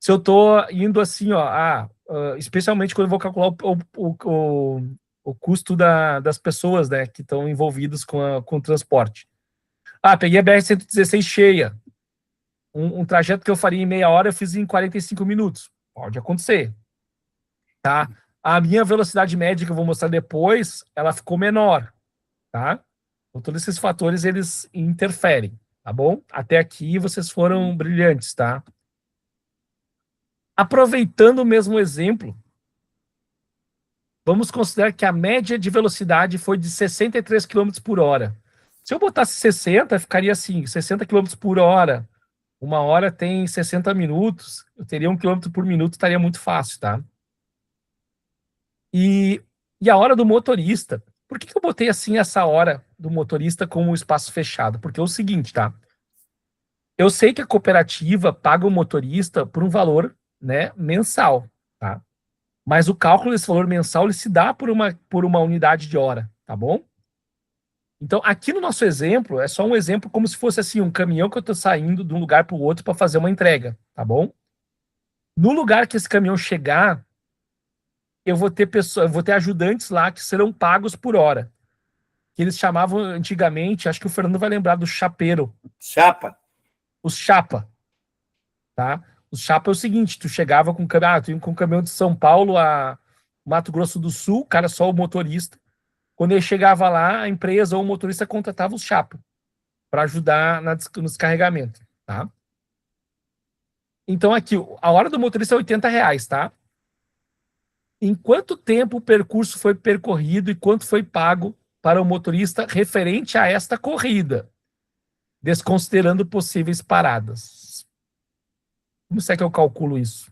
Se eu tô indo assim, ó, especialmente quando eu vou calcular o custo das pessoas, né, que estão envolvidas com o transporte. Peguei a BR-116 cheia. Um trajeto que eu faria em meia hora, eu fiz em 45 minutos. Pode acontecer. Tá? A minha velocidade média, que eu vou mostrar depois, ela ficou menor. Tá? Então, todos esses fatores, eles interferem. Tá bom? Até aqui, vocês foram brilhantes, tá? Aproveitando o mesmo exemplo, vamos considerar que a média de velocidade foi de 63 km por hora. Se eu botasse 60, ficaria assim, 60 km por hora. Uma hora tem 60 minutos, eu teria 1 km por minuto, estaria muito fácil, tá? E a hora do motorista. Por que eu botei assim essa hora do motorista como um espaço fechado? Porque é o seguinte, tá? Eu sei que a cooperativa paga o motorista por um valor, né, mensal, tá? Mas o cálculo desse valor mensal ele se dá por uma unidade de hora, tá bom? Então, aqui no nosso exemplo, é só um exemplo como se fosse assim, um caminhão que eu estou saindo de um lugar para o outro para fazer uma entrega, tá bom? No lugar que esse caminhão chegar, eu vou ter ajudantes lá que serão pagos por hora. Que eles chamavam antigamente, acho que o Fernando vai lembrar do chapeiro. Chapa. Os chapa, tá? Os chapa é o seguinte, tu chegava com um caminhão de São Paulo a Mato Grosso do Sul, o cara só o motorista. Quando ele chegava lá, a empresa ou o motorista contratava os chapa para ajudar no descarregamento, tá? Então aqui, a hora do motorista é R$80, tá? Em quanto tempo o percurso foi percorrido e quanto foi pago para o motorista referente a esta corrida, desconsiderando possíveis paradas? Como é que eu calculo isso?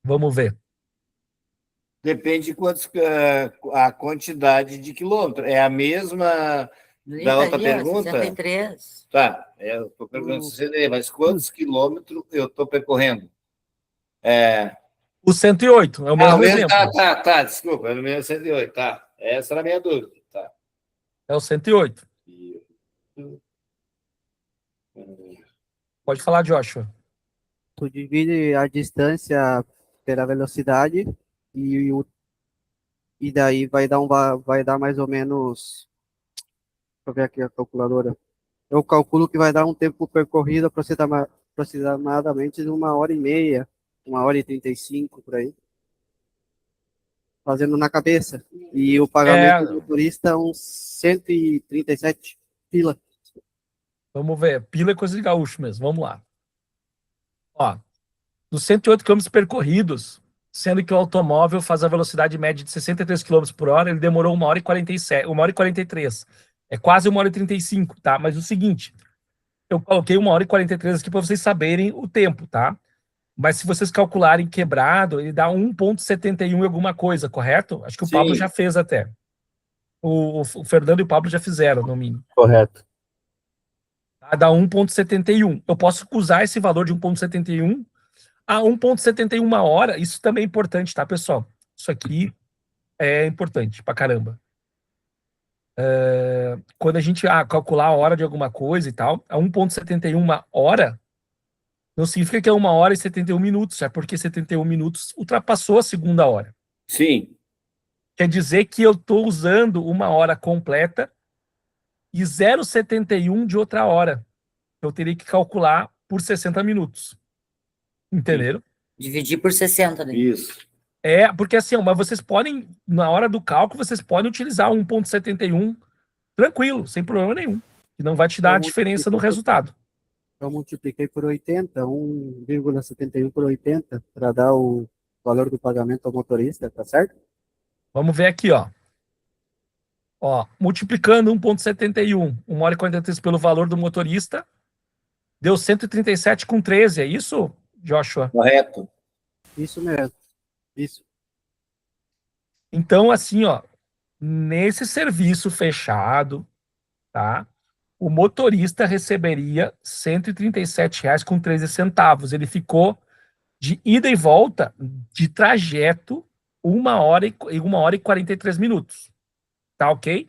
Vamos ver. Depende de a quantidade de quilômetros. É a mesma da outra pergunta? 63. Tá, eu estou perguntando se mas quantos quilômetros eu estou percorrendo? O 108 é o Ah, mesmo o mesmo, exemplo. tá, desculpa, é o mesmo 108, tá. Essa era a minha dúvida, tá. É o 108. Pode falar, Joshua. Tu divide a distância pela velocidade e, e daí vai dar mais ou menos. Deixa eu ver aqui a calculadora. Eu calculo que vai dar um tempo percorrido aproximadamente de 1h30, 1h35 por aí. Fazendo na cabeça. E o pagamento do motorista uns 137 pila. Vamos ver. Pila é coisa de gaúcho mesmo. Vamos lá. Ó, dos 108 quilômetros percorridos, sendo que o automóvel faz a velocidade média de 63 km por hora, ele demorou 1h47, 1h43. É quase 1h35, tá? Mas o seguinte, eu coloquei 1h43 aqui para vocês saberem o tempo, tá? Mas se vocês calcularem quebrado, ele dá 1,71 alguma coisa, correto? Acho que o Pablo Sim. já fez até. O Fernando e o Pablo já fizeram, no mínimo. Correto. Tá? Dá 1,71. Eu posso usar esse valor de 1,71 a 1,71 hora. Isso também é importante, tá, pessoal? Isso aqui é importante pra caramba. Quando a gente calcular a hora de alguma coisa e tal, a 1,71 hora não significa que é 1h71, é porque 71 minutos ultrapassou a segunda hora. Sim. Quer dizer que eu estou usando uma hora completa e 0,71 de outra hora. Eu teria que calcular por 60 minutos. Entenderam? Dividir por 60, né? Isso. É, porque assim, mas vocês podem, na hora do cálculo, vocês podem utilizar 1,71 tranquilo, sem problema nenhum. Que não vai te dar a diferença no resultado. Eu multipliquei por 80, 1,71 por 80, para dar o valor do pagamento ao motorista, tá certo? Vamos ver aqui, ó. Ó, multiplicando 1,71, 1h43 pelo valor do motorista, deu 137,13, é isso, Joshua? Correto. Isso mesmo. Isso. Então, assim, ó, nesse serviço fechado, tá? O motorista receberia R$ 137,13. Ele ficou de ida e volta de trajeto 1h e 43 minutos. Tá ok?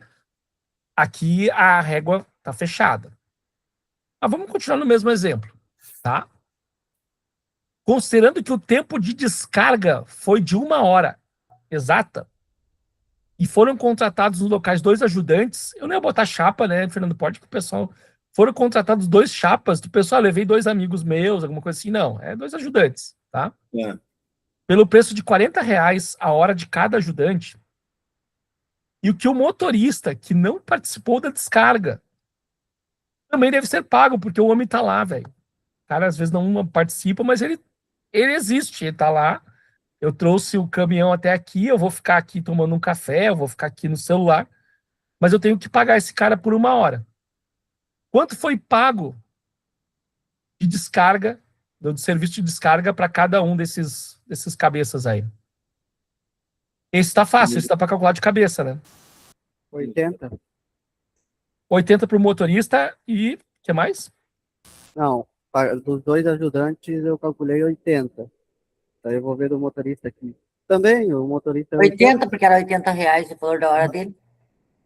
Aqui a régua tá fechada. Mas vamos continuar no mesmo exemplo, tá? Considerando que o tempo de descarga foi de 1 hora exata e foram contratados nos locais 2 ajudantes, eu não ia botar chapa, né, Fernando? Pode que o pessoal... Foram contratados 2 chapas, do pessoal, levei 2 amigos meus, alguma coisa assim. Não, é 2 ajudantes, tá? É. Pelo preço de R$ 40 a hora de cada ajudante. E o que o motorista que não participou da descarga também deve ser pago, porque o homem tá lá, velho. O cara às vezes não participa, mas ele existe, ele tá lá. Eu trouxe o caminhão até aqui, eu vou ficar aqui tomando um café, eu vou ficar aqui no celular, mas eu tenho que pagar esse cara por 1 hora. Quanto foi pago de descarga, do serviço de descarga para cada um desses cabeças aí? Esse tá fácil, esse dá para calcular de cabeça, né? 80? 80 para o motorista e o que mais? Não, dos 2 ajudantes eu calculei 80. Daí eu vou ver do motorista aqui. Também, o motorista... 80, porque era R$ 80 o valor da hora dele.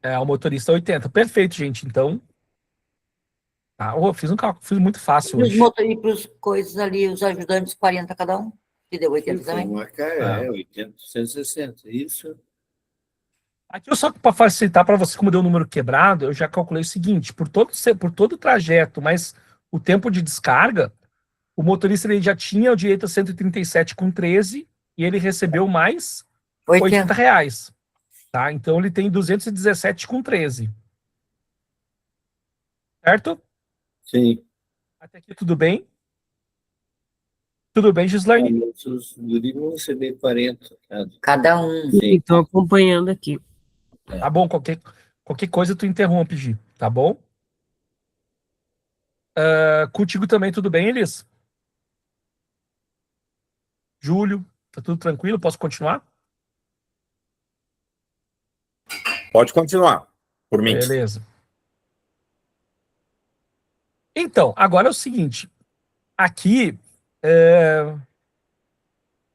É, o motorista 80. Perfeito, gente. Então, tá, eu fiz um cálculo, fiz muito fácil hoje. E para os coisas ali, os ajudantes, 40 cada um, que deu 80 também. É, 80, 160, isso. Aqui eu só para facilitar para você, como deu o número quebrado, eu já calculei o seguinte, por todo o trajeto, mas o tempo de descarga, o motorista ele já tinha o direito a 137,13 e ele recebeu mais R$ 80. Tá? Então ele tem 217,13. Certo? Sim. Até aqui tudo bem? Tudo bem, Gislaine? Os guris vão receber 40. Cada um. Estou acompanhando aqui. Tá bom, qualquer coisa tu interrompe, Gi, tá bom? Contigo também tudo bem, Elis? Júlio, tá tudo tranquilo? Posso continuar? Pode continuar, por mim. Beleza. Então, agora é o seguinte. Aqui,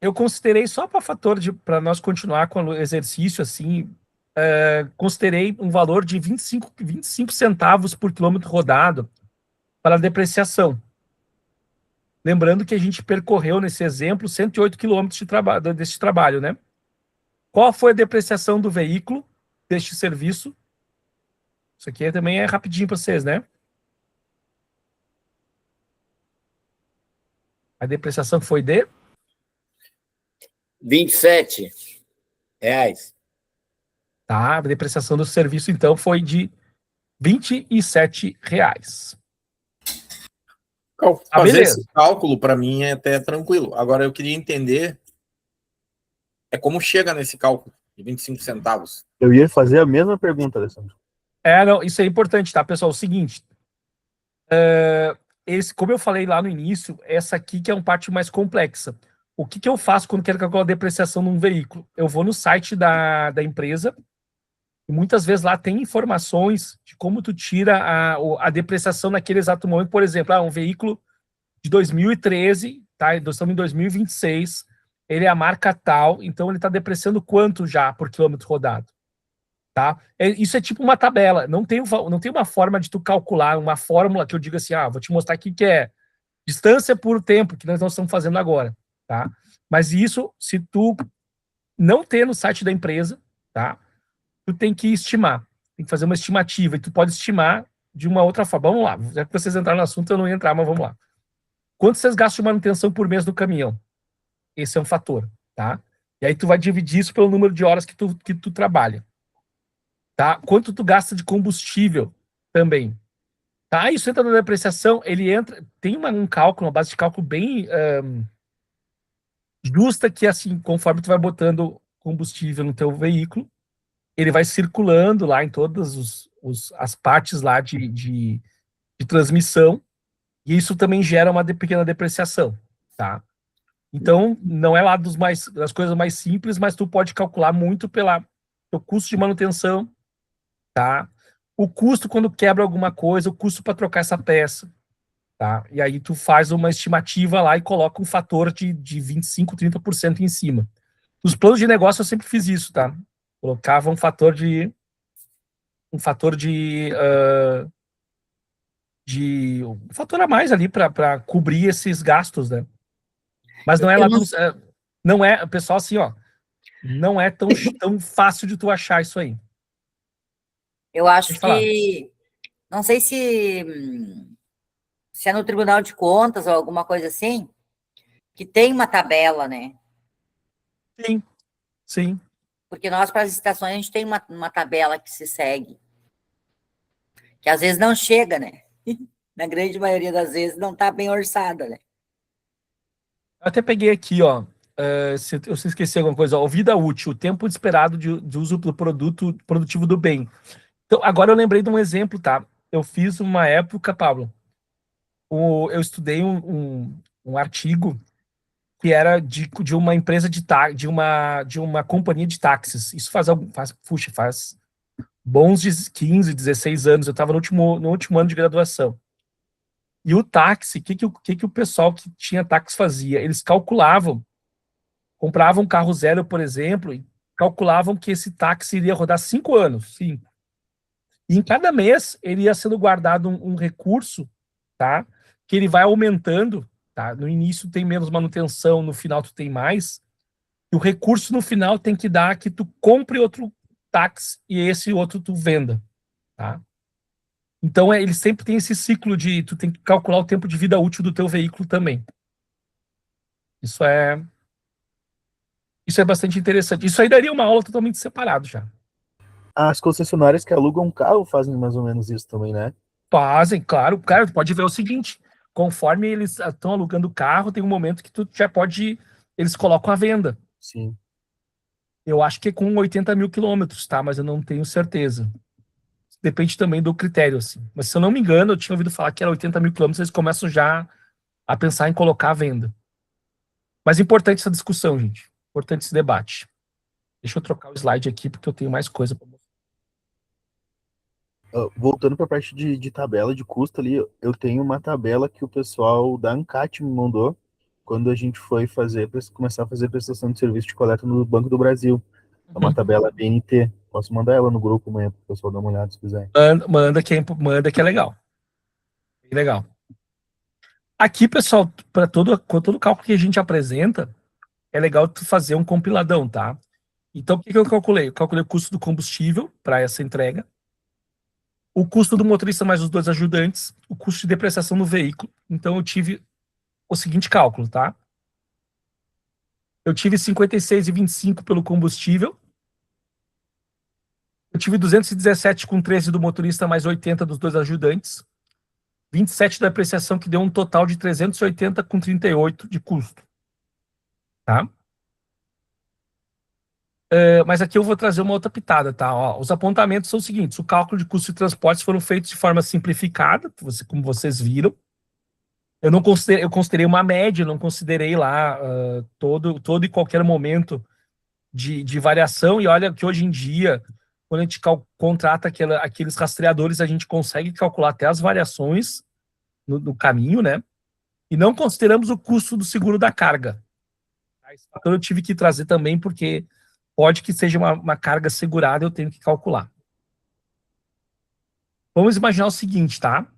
Eu considerei só para fator para nós continuar com o exercício assim, considerei um valor de 25 centavos por quilômetro rodado para a depreciação. Lembrando que a gente percorreu nesse exemplo 108 quilômetros desse trabalho, né? Qual foi a depreciação do veículo deste serviço? Isso aqui também é rapidinho para vocês, né? A depreciação foi de R$ 27. Tá, a depreciação do serviço, então, foi de R$ 27. Fazer beleza. esse cálculo, para mim, é até tranquilo. Agora, eu queria entender como chega nesse cálculo de 25 centavos. Eu ia fazer a mesma pergunta, Alessandro. Não, isso é importante, tá, pessoal? O seguinte, como eu falei lá no início, essa aqui que é uma parte mais complexa. O que eu faço quando quero calcular a depreciação num veículo? Eu vou no site da empresa, e muitas vezes lá tem informações de como tu tira a depreciação naquele exato momento. Por exemplo, um veículo de 2013, tá? Nós estamos em 2026, ele é a marca tal, então ele está depreciando quanto já por quilômetro rodado, tá? Isso é tipo uma tabela, não tem uma forma de tu calcular, uma fórmula que eu diga assim, vou te mostrar aqui que é distância por tempo, que nós não estamos fazendo agora, tá? Mas isso, se tu não ter no site da empresa, tá? Tu tem que estimar, tem que fazer uma estimativa, e tu pode estimar de uma outra forma. Vamos lá, já que vocês entraram no assunto, eu não ia entrar, mas vamos lá. Quanto vocês gastam de manutenção por mês no caminhão? Esse é um fator, tá? E aí tu vai dividir isso pelo número de horas que tu trabalha, tá? Quanto tu gasta de combustível também, tá? Isso entra na depreciação, tem um cálculo, uma base de cálculo bem justa, que assim, conforme tu vai botando combustível no teu veículo, ele vai circulando lá em todas as partes lá de transmissão, e isso também gera uma pequena depreciação, tá? Então, não é lá das coisas mais simples, mas tu pode calcular muito pelo custo de manutenção, tá? O custo quando quebra alguma coisa, o custo para trocar essa peça, tá? E aí tu faz uma estimativa lá e coloca um fator de 25, 30% em cima. Nos planos de negócio eu sempre fiz isso, tá? Colocava um fator de um fator a mais ali para cobrir esses gastos, né? Mas não é lá não é, pessoal, assim, não é tão fácil de tu achar isso aí. Eu acho que, não sei se é no Tribunal de Contas ou alguma coisa assim, que tem uma tabela, né? Sim. Porque nós, para as estações, a gente tem uma tabela que se segue, que às vezes não chega, né? Na grande maioria das vezes não está bem orçada, né? Eu até peguei aqui, se eu esqueci alguma coisa, vida útil, o tempo esperado de uso do produto produtivo do bem. Então, agora eu lembrei de um exemplo, tá? Eu fiz uma época, Pablo, eu estudei um artigo que era de uma empresa de uma companhia de táxis. Isso faz bons 15, 16 anos. Eu estava no último ano de graduação. E o táxi, o que o pessoal que tinha táxi fazia? Eles compravam um carro zero, por exemplo, e calculavam que esse táxi iria rodar 5 anos. 5. E em cada mês ele ia sendo guardado um recurso, tá? Que ele vai aumentando, tá? No início tem menos manutenção, no final tu tem mais. E o recurso no final tem que dar que tu compre outro táxi e esse outro tu venda, tá? Então ele sempre tem esse ciclo de tu tem que calcular o tempo de vida útil do teu veículo também. Isso é bastante interessante. Isso aí daria uma aula totalmente separado já. As concessionárias que alugam carro fazem mais ou menos isso também, né? Fazem, claro. Cara, tu pode ver o seguinte, conforme eles estão alugando o carro, tem um momento que tu já pode, eles colocam à venda. Sim. Eu acho que é com 80 mil quilômetros, tá? Mas eu não tenho certeza. Depende também do critério, assim. Mas se eu não me engano, eu tinha ouvido falar que era 80 mil quilômetros, eles começam já a pensar em colocar à venda. Mas importante essa discussão, gente. Importante esse debate. Deixa eu trocar o slide aqui, porque eu tenho mais coisa para mostrar. Voltando para a parte de tabela de custo ali, eu tenho uma tabela que o pessoal da ANCAT me mandou quando a gente foi começar a fazer prestação de serviço de coleta no Banco do Brasil. É uma tabela BNT. Posso mandar ela no grupo amanhã para o pessoal dar uma olhada se quiser. Manda que é legal. Bem legal. Aqui, pessoal, para todo cálculo que a gente apresenta, é legal tu fazer um compiladão, tá? Então, o que eu calculei? Eu calculei o custo do combustível para essa entrega, o custo do motorista mais os 2 ajudantes, o custo de depreciação do veículo. Então, eu tive o seguinte cálculo, tá? Eu tive 56,25 pelo combustível, eu tive 217,13 do motorista mais 80 dos 2 ajudantes, 27 da depreciação, que deu um total de 380,38 de custo. Tá? Mas aqui eu vou trazer uma outra pitada, tá? Ó, os apontamentos são os seguintes: o cálculo de custo de transportes foram feitos de forma simplificada, como vocês viram. Eu considerei uma média, não considerei lá todo e qualquer momento de variação. E olha que hoje em dia, quando a gente contrata aqueles rastreadores, a gente consegue calcular até as variações no caminho, né? E não consideramos o custo do seguro da carga. Esse fator eu tive que trazer também, porque pode que seja uma carga segurada, eu tenho que calcular. Vamos imaginar o seguinte, tá?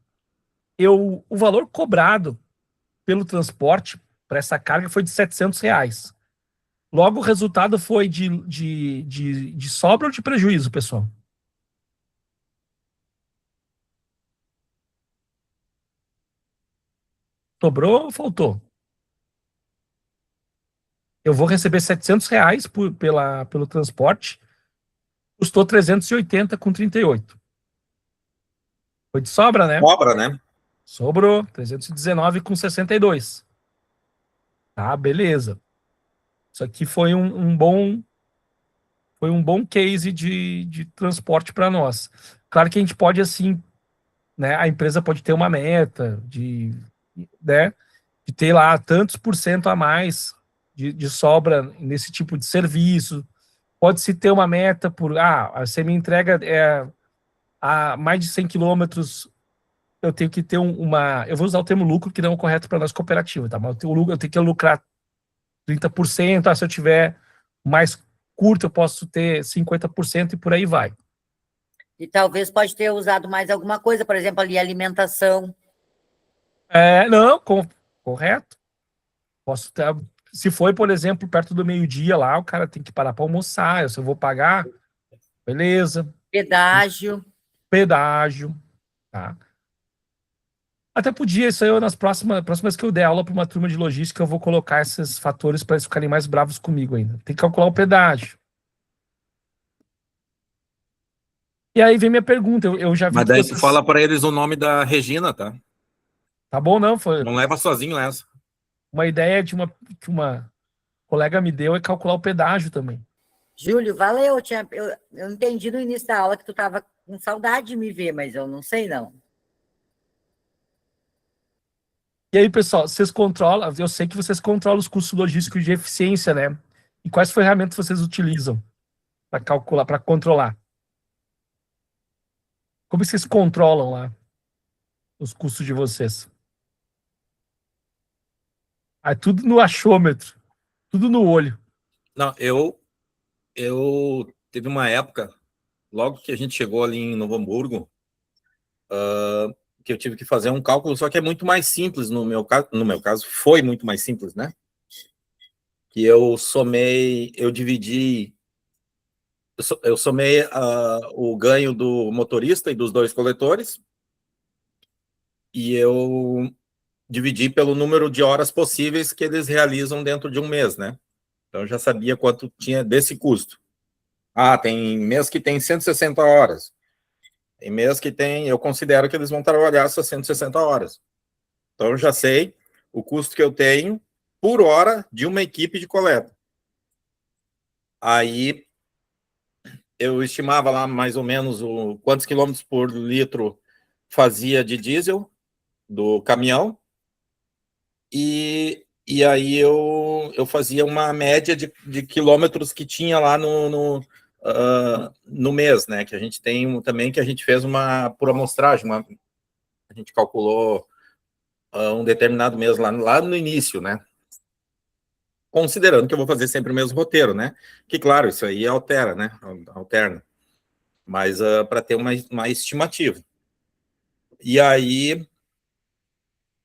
O valor cobrado pelo transporte para essa carga foi de R$700. Logo, o resultado foi de sobra ou de prejuízo, pessoal? Sobrou ou faltou? Eu vou receber R$700 pelo transporte, custou 380,38. Foi de sobra, né? Sobra, né? Sobrou 319,62. Tá, beleza. Isso aqui foi um bom case de transporte para nós. Claro que a gente pode, assim, né? A empresa pode ter uma meta né, de ter lá tantos % a mais de sobra nesse tipo de serviço. Pode-se ter uma meta se a minha entrega é a mais de 100 quilômetros, eu tenho que ter eu vou usar o termo lucro, que não é o correto para nós cooperativa, tá? Mas eu tenho que lucrar 30%, se eu tiver mais curto, eu posso ter 50% e por aí vai. E talvez pode ter usado mais alguma coisa, por exemplo, ali alimentação. Não, correto. Posso ter, se for, por exemplo, perto do meio-dia lá, o cara tem que parar para almoçar, se eu vou pagar, beleza. Pedágio, tá? Até podia, isso aí nas próximas que eu der aula para uma turma de logística, eu vou colocar esses fatores para eles ficarem mais bravos comigo ainda. Tem que calcular o pedágio. E aí vem minha pergunta, eu já vi Mas daí tu fala para eles o nome da Regina, tá? Tá bom, não? Foi Não leva sozinho essa. uma ideia que uma colega me deu é calcular o pedágio também. Júlio, valeu. Eu entendi no início da aula que tu estava com saudade de me ver, mas eu não sei, não. E aí, pessoal, vocês controlam, eu sei que vocês controlam os custos logísticos de eficiência, né? E quais ferramentas vocês utilizam para calcular, para controlar? Como vocês controlam lá os custos de vocês? Tudo no achômetro, tudo no olho. Não, eu teve uma época, logo que a gente chegou ali em Novo Hamburgo, que eu tive que fazer um cálculo, só que é muito mais simples no meu caso foi muito mais simples, né? Que eu somei o ganho do motorista e dos 2 coletores, e eu dividi pelo número de horas possíveis que eles realizam dentro de um mês, né? Então eu já sabia quanto tinha desse custo. Tem mês que tem 160 horas. Tem mês que eu considero que eles vão trabalhar essas 160 horas. Então, eu já sei o custo que eu tenho por hora de uma equipe de coleta. Aí, eu estimava lá mais ou menos quantos quilômetros por litro fazia de diesel do caminhão. E aí, eu fazia uma média de quilômetros que tinha lá no mês, né? Que a gente tem também, que a gente fez por amostragem, a gente calculou um determinado mês lá no início, né? considerando que eu vou fazer sempre o mesmo roteiro, né? Que, claro, isso aí altera, né? Alterna. Mas para ter uma estimativa. E aí,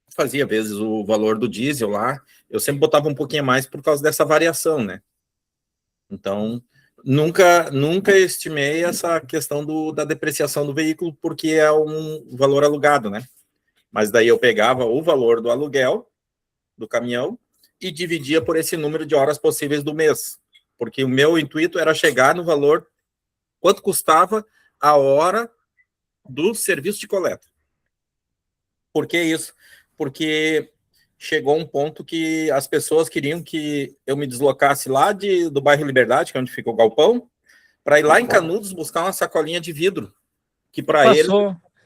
fazia, vezes, o valor do diesel lá, eu sempre botava um pouquinho mais por causa dessa variação, né? Então, nunca estimei essa questão da depreciação do veículo, porque é um valor alugado, né? Mas daí eu pegava o valor do aluguel do caminhão e dividia por esse número de horas possíveis do mês. Porque o meu intuito era chegar no valor, quanto custava a hora do serviço de coleta. Por que isso? Porque chegou um ponto que as pessoas queriam que eu me deslocasse lá do bairro Liberdade, que é onde fica o galpão, para ir lá em Canudos buscar uma sacolinha de vidro, que para eles,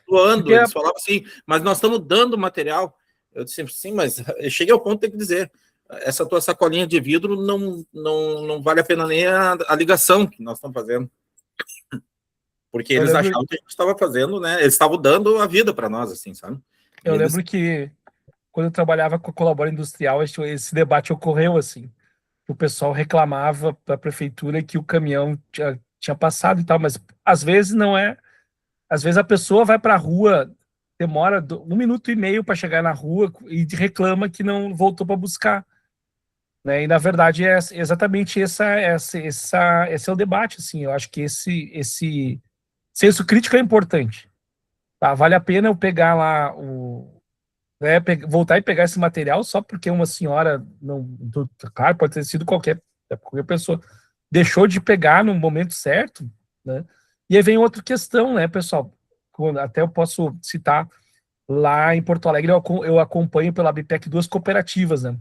doando, eles falavam assim, mas nós estamos dando material. Eu disse, sim, mas eu cheguei ao ponto de ter que dizer, essa tua sacolinha de vidro não vale a pena nem a ligação que nós estamos fazendo. Porque eles achavam que a gente estava fazendo, né? Eles estavam dando a vida para nós, assim, sabe? Eu lembro que quando eu trabalhava com a Colabora Industrial, esse debate ocorreu assim. O pessoal reclamava para a prefeitura que o caminhão tinha passado e tal, mas às vezes não é. Às vezes a pessoa vai para a rua, demora 1 minuto e meio para chegar na rua e reclama que não voltou para buscar. Né? E na verdade é exatamente esse é o debate. Assim, eu acho que esse senso crítico é importante. Tá? Vale a pena eu pegar lá voltar e pegar esse material só porque uma senhora, claro, pode ter sido qualquer pessoa, deixou de pegar no momento certo, né? E aí vem outra questão, né, pessoal? Até eu posso citar, lá em Porto Alegre eu acompanho pela BPEC 2 cooperativas, né?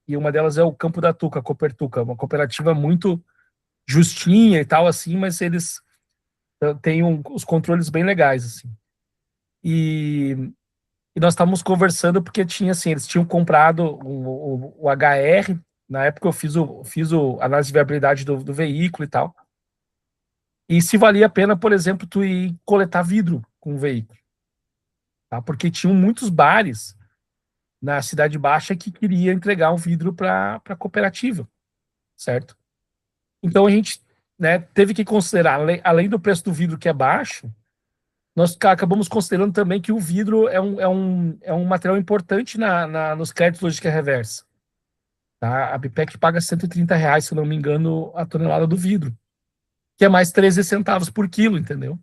E uma delas é o Campo da Tuca, a Copertuca, uma cooperativa muito justinha e tal, assim, mas eles têm os controles bem legais, assim. E nós estávamos conversando porque eles tinham comprado o HR, na época eu fiz a análise de viabilidade do veículo e tal, e se valia a pena, por exemplo, tu ir coletar vidro com o veículo, tá? Porque tinham muitos bares na Cidade Baixa que queria entregar um vidro para a cooperativa, certo? Então a gente, né, teve que considerar, além do preço do vidro que é baixo, nós acabamos considerando também que o vidro é um material importante nos créditos logística reversa. Tá? A BPEC paga R$ 130, se eu não me engano, a tonelada do vidro, que é mais 13 centavos por quilo, entendeu?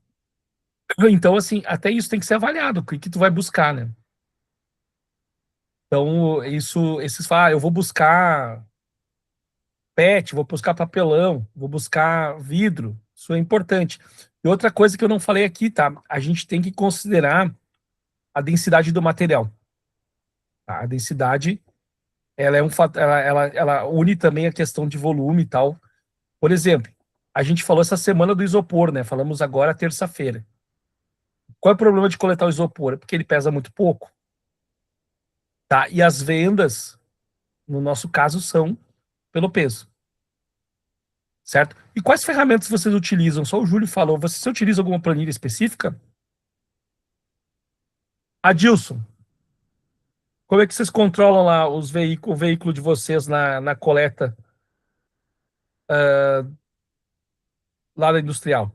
Então, assim, até isso tem que ser avaliado, o que tu vai buscar, né? Então, esses falam, eu vou buscar PET, vou buscar papelão, vou buscar vidro, isso é importante. E outra coisa que eu não falei aqui, tá? A gente tem que considerar a densidade do material. Tá? A densidade, ela é um fator, ela une também a questão de volume e tal. Por exemplo, a gente falou essa semana do isopor, né? Falamos agora terça-feira. Qual é o problema de coletar o isopor? É porque ele pesa muito pouco. Tá? E as vendas, no nosso caso, são pelo peso. Certo? E quais ferramentas vocês utilizam? Só o Júlio falou. Você utiliza alguma planilha específica? Adilson, como é que vocês controlam lá o veículo de vocês na coleta lá da industrial?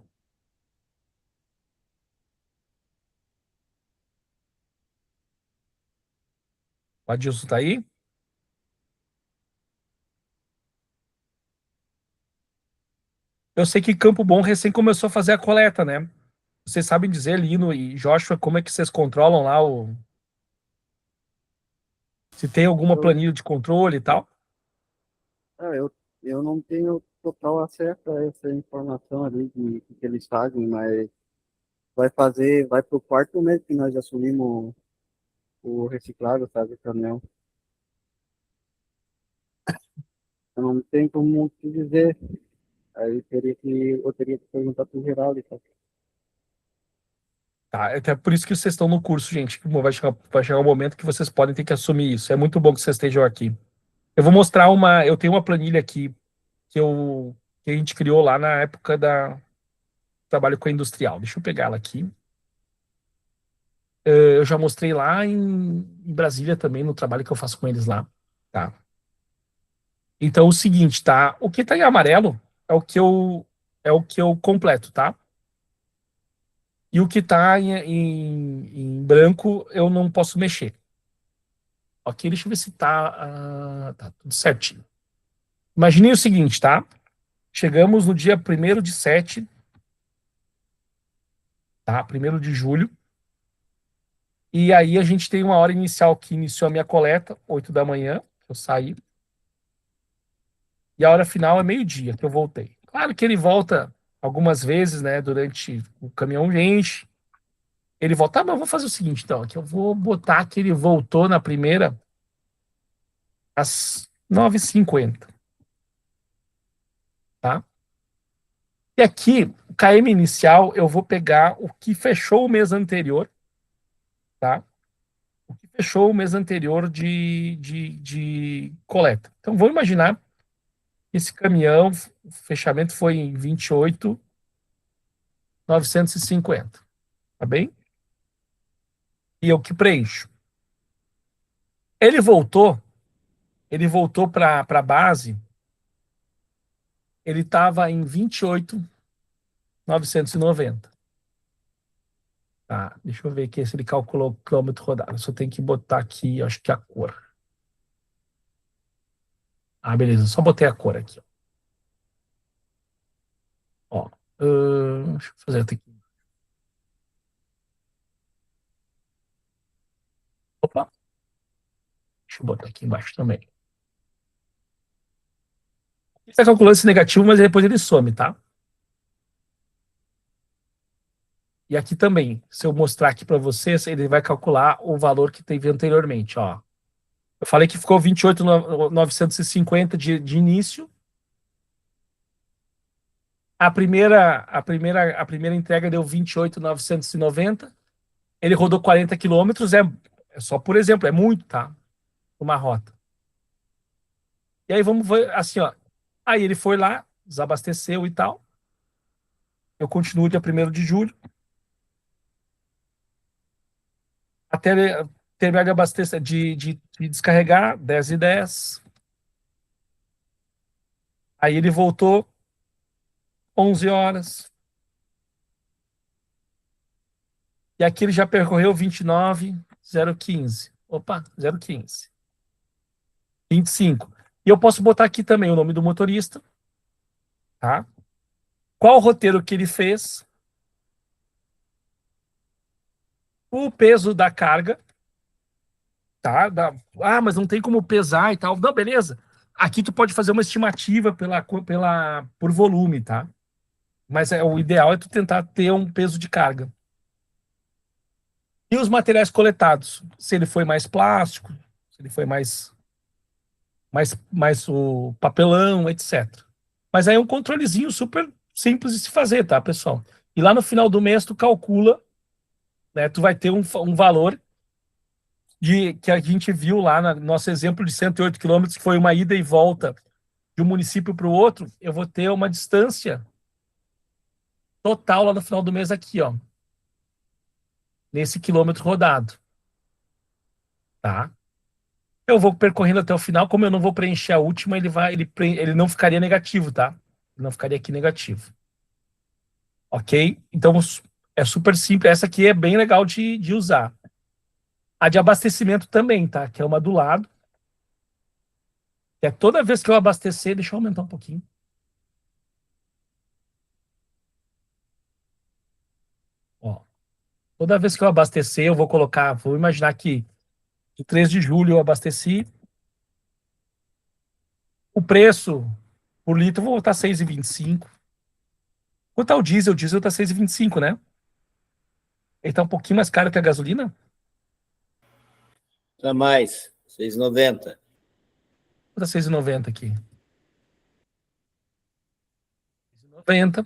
O Adilson tá aí? Eu sei que Campo Bom recém começou a fazer a coleta, né? Vocês sabem dizer, Lino e Joshua, como é que vocês controlam lá se tem alguma planilha de controle e tal? Eu não tenho total acesso a essa informação ali de que eles fazem, mas vai pro 4º mês que nós assumimos o reciclado, sabe, o caminhão. Eu não tenho como te dizer. Aí eu teria que perguntar pro Geraldo, tá? Tá, até por isso que vocês estão no curso, gente. Vai chegar um momento que vocês podem ter que assumir isso. É muito bom que vocês estejam aqui. Eu vou mostrar eu tenho uma planilha aqui que a gente criou lá na época da trabalho com a industrial. Deixa eu pegar ela aqui. Eu já mostrei lá em Brasília também, no trabalho que eu faço com eles lá. Tá? Então, o seguinte, tá? O que tá em amarelo é o que eu completo, tá? E o que tá em branco eu não posso mexer. Ok, deixa eu ver se tá tudo certinho. Imagine o seguinte, tá? Chegamos no dia 1º de 7, tá? 1º de julho. E aí a gente tem uma hora inicial que iniciou a minha coleta, 8 da manhã, eu saí. E a hora final é meio-dia, que eu voltei. Claro que ele volta algumas vezes, né? Durante o caminhão enche. Ele volta, mas eu vou fazer o seguinte, então, que eu vou botar que ele voltou na primeira às 9h50, tá? E aqui, o KM inicial, eu vou pegar o que fechou o mês anterior, tá? O que fechou o mês anterior de coleta. Então, vamos imaginar que esse caminhão, o fechamento foi em 28.950, tá bem? E eu que preencho. Ele voltou para a base, ele estava em 28.990. Tá, deixa eu ver aqui se ele calculou o quilômetro rodado. Só tem que botar aqui, acho que a cor. Ah, beleza, só botei a cor aqui. Ó, deixa eu fazer aqui. Opa, deixa eu botar aqui embaixo também. Ele está calculando esse negativo, mas depois ele some, tá? E aqui também, se eu mostrar aqui para vocês, ele vai calcular o valor que teve anteriormente, ó. Eu falei que ficou 28.950 de início. A primeira entrega deu 28.990. Ele rodou 40 quilômetros, é só por exemplo, é muito, tá? Uma rota. E aí vamos ver, assim, ó. Aí ele foi lá, desabasteceu e tal. Eu continuo dia 1º de julho. Até ele terminar de abastecer, de descarregar, 10h10. Aí ele voltou 11 horas. E aqui ele já percorreu 29.015. Opa, 015. 25. E eu posso botar aqui também o nome do motorista, tá? Qual o roteiro que ele fez, o peso da carga, tá? Mas não tem como pesar e tal. Não, beleza. Aqui tu pode fazer uma estimativa por volume, tá? Mas o ideal é tu tentar ter um peso de carga. E os materiais coletados, se ele foi mais plástico, se ele foi mais o papelão, etc. Mas aí é um controlezinho super simples de se fazer, tá, pessoal? E lá no final do mês tu calcula, né? Tu vai ter um valor que a gente viu lá no nosso exemplo de 108 quilômetros, que foi uma ida e volta de um município para o outro. Eu vou ter uma distância total lá no final do mês aqui, ó, nesse quilômetro rodado, tá? Eu vou percorrendo até o final, como eu não vou preencher a última, ele não ficaria negativo, tá? Ele não ficaria aqui negativo. Ok? Então, é super simples. Essa aqui é bem legal de usar. A de abastecimento também, tá? Que é uma do lado. Que é toda vez que eu abastecer, deixa eu aumentar um pouquinho. Ó, toda vez que eu abastecer, eu vou colocar, vou imaginar que em 3 de julho eu abasteci. O preço por litro, eu vou botar 6,25. Quanto tá o diesel? O diesel tá 6,25, né? Ele tá um pouquinho mais caro que a gasolina? Para mais, 6,90. Tá 6,90 aqui. 6,90.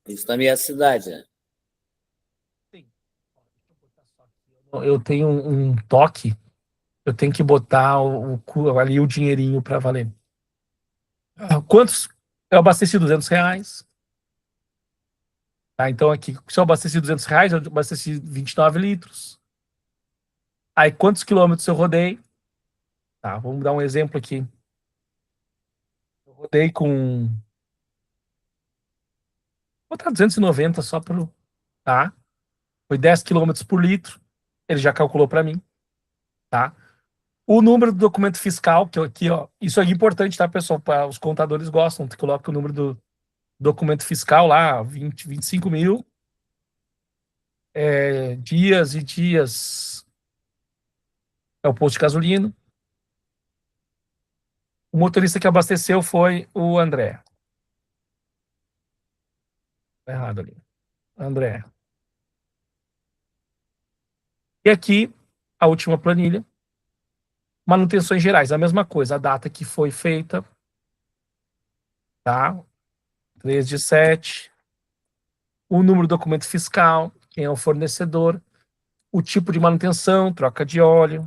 Isso na minha cidade, né? Eu tenho um toque, eu tenho que botar ali o dinheirinho para valer. Quantos? Eu abasteci R$200. Tá, então aqui, se eu abasteci R$200, eu abasteci 29 litros. Aí quantos quilômetros eu rodei? Tá, vamos dar um exemplo aqui. rodei com... Vou botar 290 só para... Tá? Foi 10 km por litro. Ele já calculou para mim. Tá? O número do documento fiscal, que aqui, ó, isso é importante, tá, pessoal? Os contadores gostam, tu coloca o número do documento fiscal lá, 25 mil, dias e dias, é o posto de gasolina. O motorista que abasteceu foi o André. Tá errado ali. André. E aqui, a última planilha. Manutenções gerais, a mesma coisa, a data que foi feita, tá? 3/7, o número do documento fiscal, quem é o fornecedor, o tipo de manutenção, troca de óleo,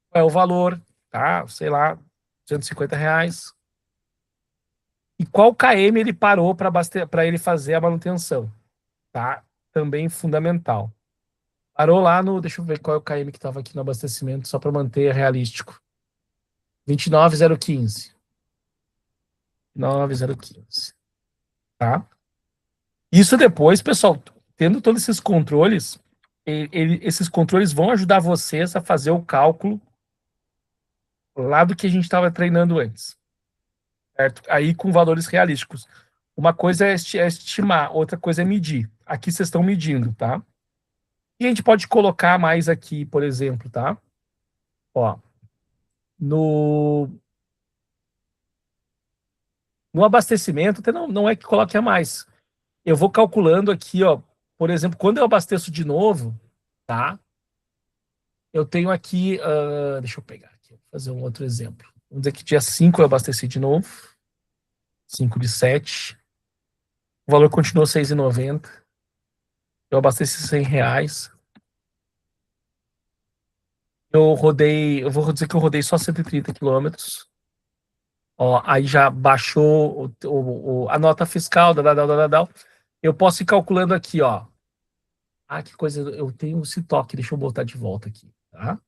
qual é o valor, tá? Sei lá, R$ 250. E qual KM ele parou para ele fazer a manutenção, tá? Também fundamental. Parou lá no, deixa eu ver qual é o KM que estava aqui no abastecimento, só para manter realístico. 29.015. 9.015. Tá? Isso depois, pessoal, tendo todos esses controles, esses controles vão ajudar vocês a fazer o cálculo lá do que a gente estava treinando antes. Certo? Aí com valores realísticos. Uma coisa é estimar, outra coisa é medir. Aqui vocês estão medindo, tá? E a gente pode colocar mais aqui, por exemplo, tá? Ó, no abastecimento, até não é que coloque a mais. Eu vou calculando aqui, ó, por exemplo, quando eu abasteço de novo, tá? Eu tenho aqui, deixa eu pegar aqui, vou fazer um outro exemplo. Vamos dizer que dia 5 eu abasteci de novo, 5/7. O valor continuou R$6,90. Eu abasteci R$100. Eu vou dizer que eu rodei só 130 quilômetros. Ó, aí já baixou a nota fiscal, eu posso ir calculando aqui, ó. Que coisa, eu tenho esse toque, deixa eu botar de volta aqui, tá?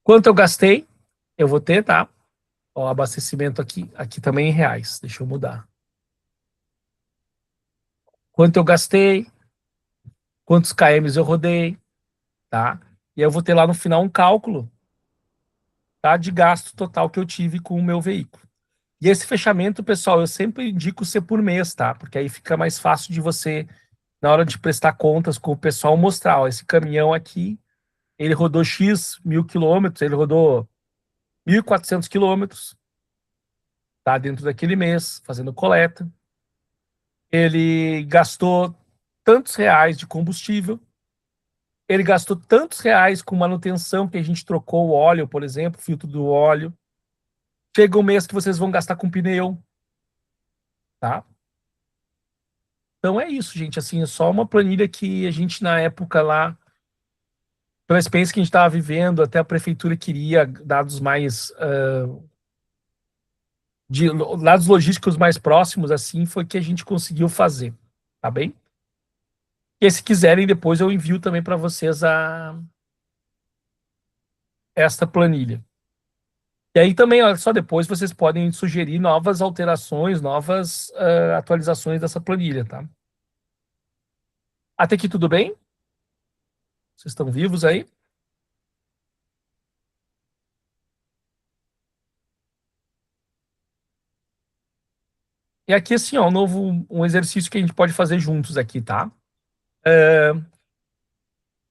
Quanto eu gastei, eu vou ter, tá? Ó, abastecimento aqui também em reais, deixa eu mudar. Quanto eu gastei, quantos KMs eu rodei, tá? E aí eu vou ter lá no final um cálculo, tá? De gasto total que eu tive com o meu veículo. E esse fechamento, pessoal, eu sempre indico ser por mês, tá? Porque aí fica mais fácil de você, na hora de prestar contas com o pessoal, mostrar, ó, esse caminhão aqui, ele rodou X 1.000 quilômetros, ele rodou 1.400 quilômetros, tá? Dentro daquele mês, fazendo coleta. Ele gastou tantos reais de combustível, ele gastou tantos reais com manutenção, que a gente trocou o óleo, por exemplo, o filtro do óleo. Chega um mês que vocês vão gastar com pneu, tá? Então é isso, gente, assim, é só uma planilha que a gente, na época lá, pela experiência que a gente estava vivendo, até a prefeitura queria dados mais, dados logísticos mais próximos, assim, foi que a gente conseguiu fazer, tá bem? E se quiserem, depois eu envio também para vocês esta planilha. E aí também, olha só, depois vocês podem sugerir novas alterações, novas atualizações dessa planilha, tá? Até aqui tudo bem? Vocês estão vivos aí? E aqui, assim, ó, um exercício que a gente pode fazer juntos aqui, tá?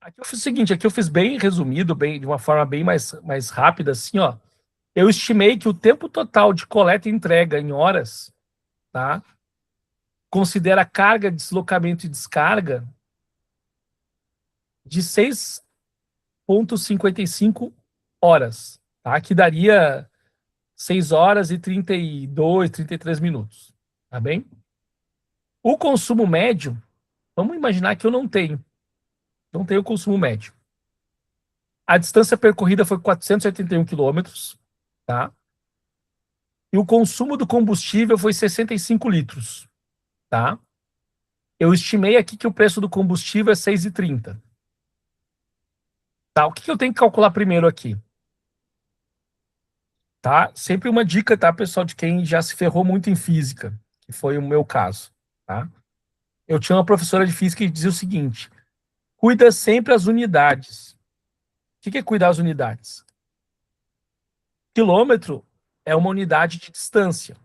Aqui eu fiz o seguinte, aqui eu fiz bem resumido, de uma forma bem mais rápida, assim, ó. Eu estimei que o tempo total de coleta e entrega em horas, tá? Considera carga, deslocamento e descarga de 6,55 horas, tá? Que daria 6 horas e 32, 33 minutos, tá bem? O consumo médio, vamos imaginar que eu não tenho consumo médio. A distância percorrida foi 481 quilômetros, tá? E o consumo do combustível foi 65 litros, tá? Eu estimei aqui que o preço do combustível é 6,30. Tá? O que eu tenho que calcular primeiro aqui? Tá? Sempre uma dica, tá, pessoal, de quem já se ferrou muito em física, que foi o meu caso, tá? Eu tinha uma professora de física que dizia o seguinte: cuida sempre as unidades. O que é cuidar as unidades? Quilômetro é uma unidade de distância,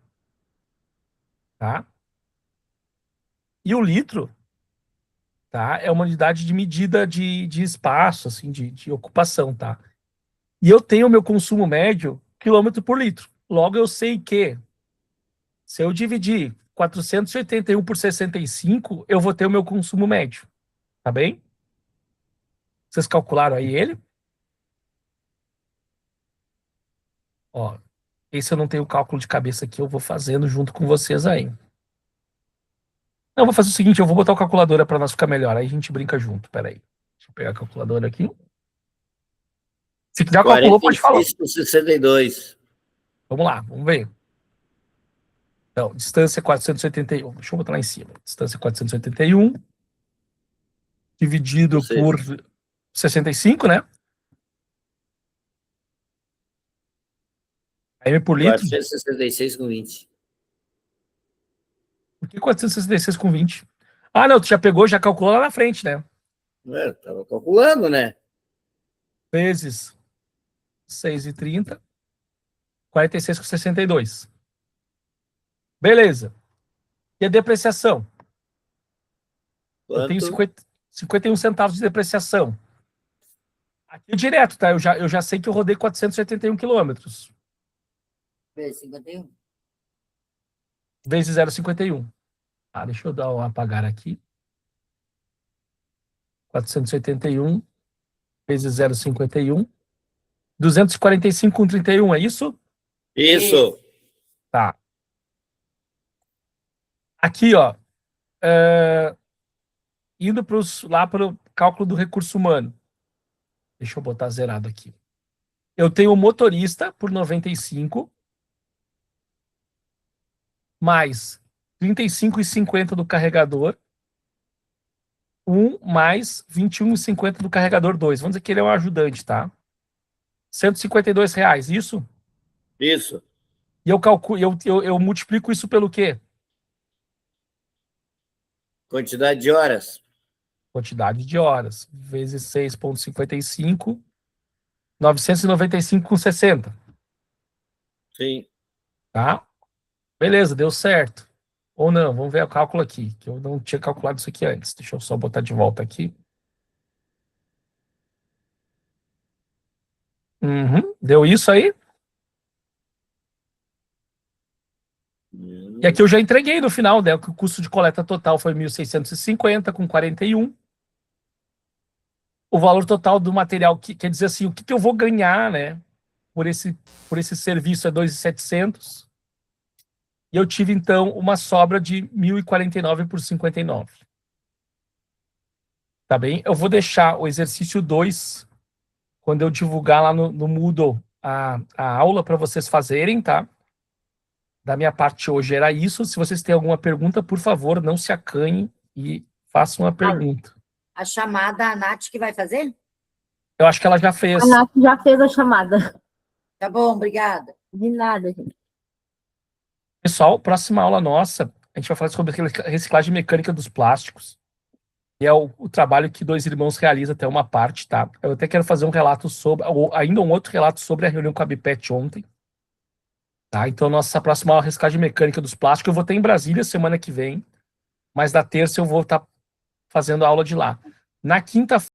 tá? E o litro, tá, é uma unidade de medida de espaço, assim, de ocupação, tá? E eu tenho o meu consumo médio quilômetro por litro. Logo, eu sei que se eu dividir 481 por 65, eu vou ter o meu consumo médio. Tá bem? Vocês calcularam aí ele? Ó, esse eu não tenho cálculo de cabeça aqui, eu vou fazendo junto com vocês aí. Não, eu vou fazer o seguinte, eu vou botar a calculadora para nós ficar melhor, aí a gente brinca junto, peraí. Deixa eu pegar a calculadora aqui. Se já calculou, pode falar. 46 por 62. Vamos lá, vamos ver. Então, distância 481. Deixa eu botar lá em cima. Distância 481. Dividido por 65, né? AM por litro. 466,20. Por que 466 com 20? Ah, não, tu já pegou, já calculou lá na frente, né? Tava calculando, né? Vezes 6,30. 46 com 62. Beleza. E a depreciação? Quanto? Eu tenho 51 centavos de depreciação. Aqui direto, tá? Eu já sei que eu rodei 481 quilômetros. Vezes 51. Vezes 0,51. Ah, deixa eu dar um apagar aqui. 481 vezes 0,51. 245,31, é isso? Isso. Tá. Aqui, ó. Indo lá para o cálculo do recurso humano. Deixa eu botar zerado aqui. Eu tenho o motorista por 95, mais 35,50 do carregador, 1 mais 21,50 do carregador 2. Vamos dizer que ele é um ajudante, tá? R$152, isso? Isso. E eu multiplico isso pelo quê? Quantidade de horas. Quantidade de horas. Vezes 6,55. 995,60. Sim. Tá? Beleza, deu certo. Ou não, vamos ver o cálculo aqui, que eu não tinha calculado isso aqui antes. Deixa eu só botar de volta aqui. Deu isso aí? E aqui eu já entreguei no final, né? Que o custo de coleta total foi 1.650 com 41. O valor total do material, quer dizer assim, o que eu vou ganhar, né? Por esse serviço é 2.700. E eu tive, então, uma sobra de 1.049 por 59. Tá bem? Eu vou deixar o exercício 2, quando eu divulgar lá no Moodle a aula para vocês fazerem, tá? Da minha parte hoje era isso. Se vocês têm alguma pergunta, por favor, não se acanhem e façam uma pergunta. A chamada, a Nath que vai fazer? Eu acho que ela já fez. A Nath já fez a chamada. Tá bom, obrigada. De nada, gente. Pessoal, próxima aula nossa, a gente vai falar sobre reciclagem mecânica dos plásticos. E é o trabalho que dois irmãos realizam até uma parte, tá? Eu até quero fazer um relato sobre, ou ainda um outro relato sobre a reunião com a Bipet ontem. Tá? Então, nossa próxima aula, reciclagem mecânica dos plásticos, eu vou ter em Brasília semana que vem, mas na terça eu vou estar fazendo a aula de lá. Na quinta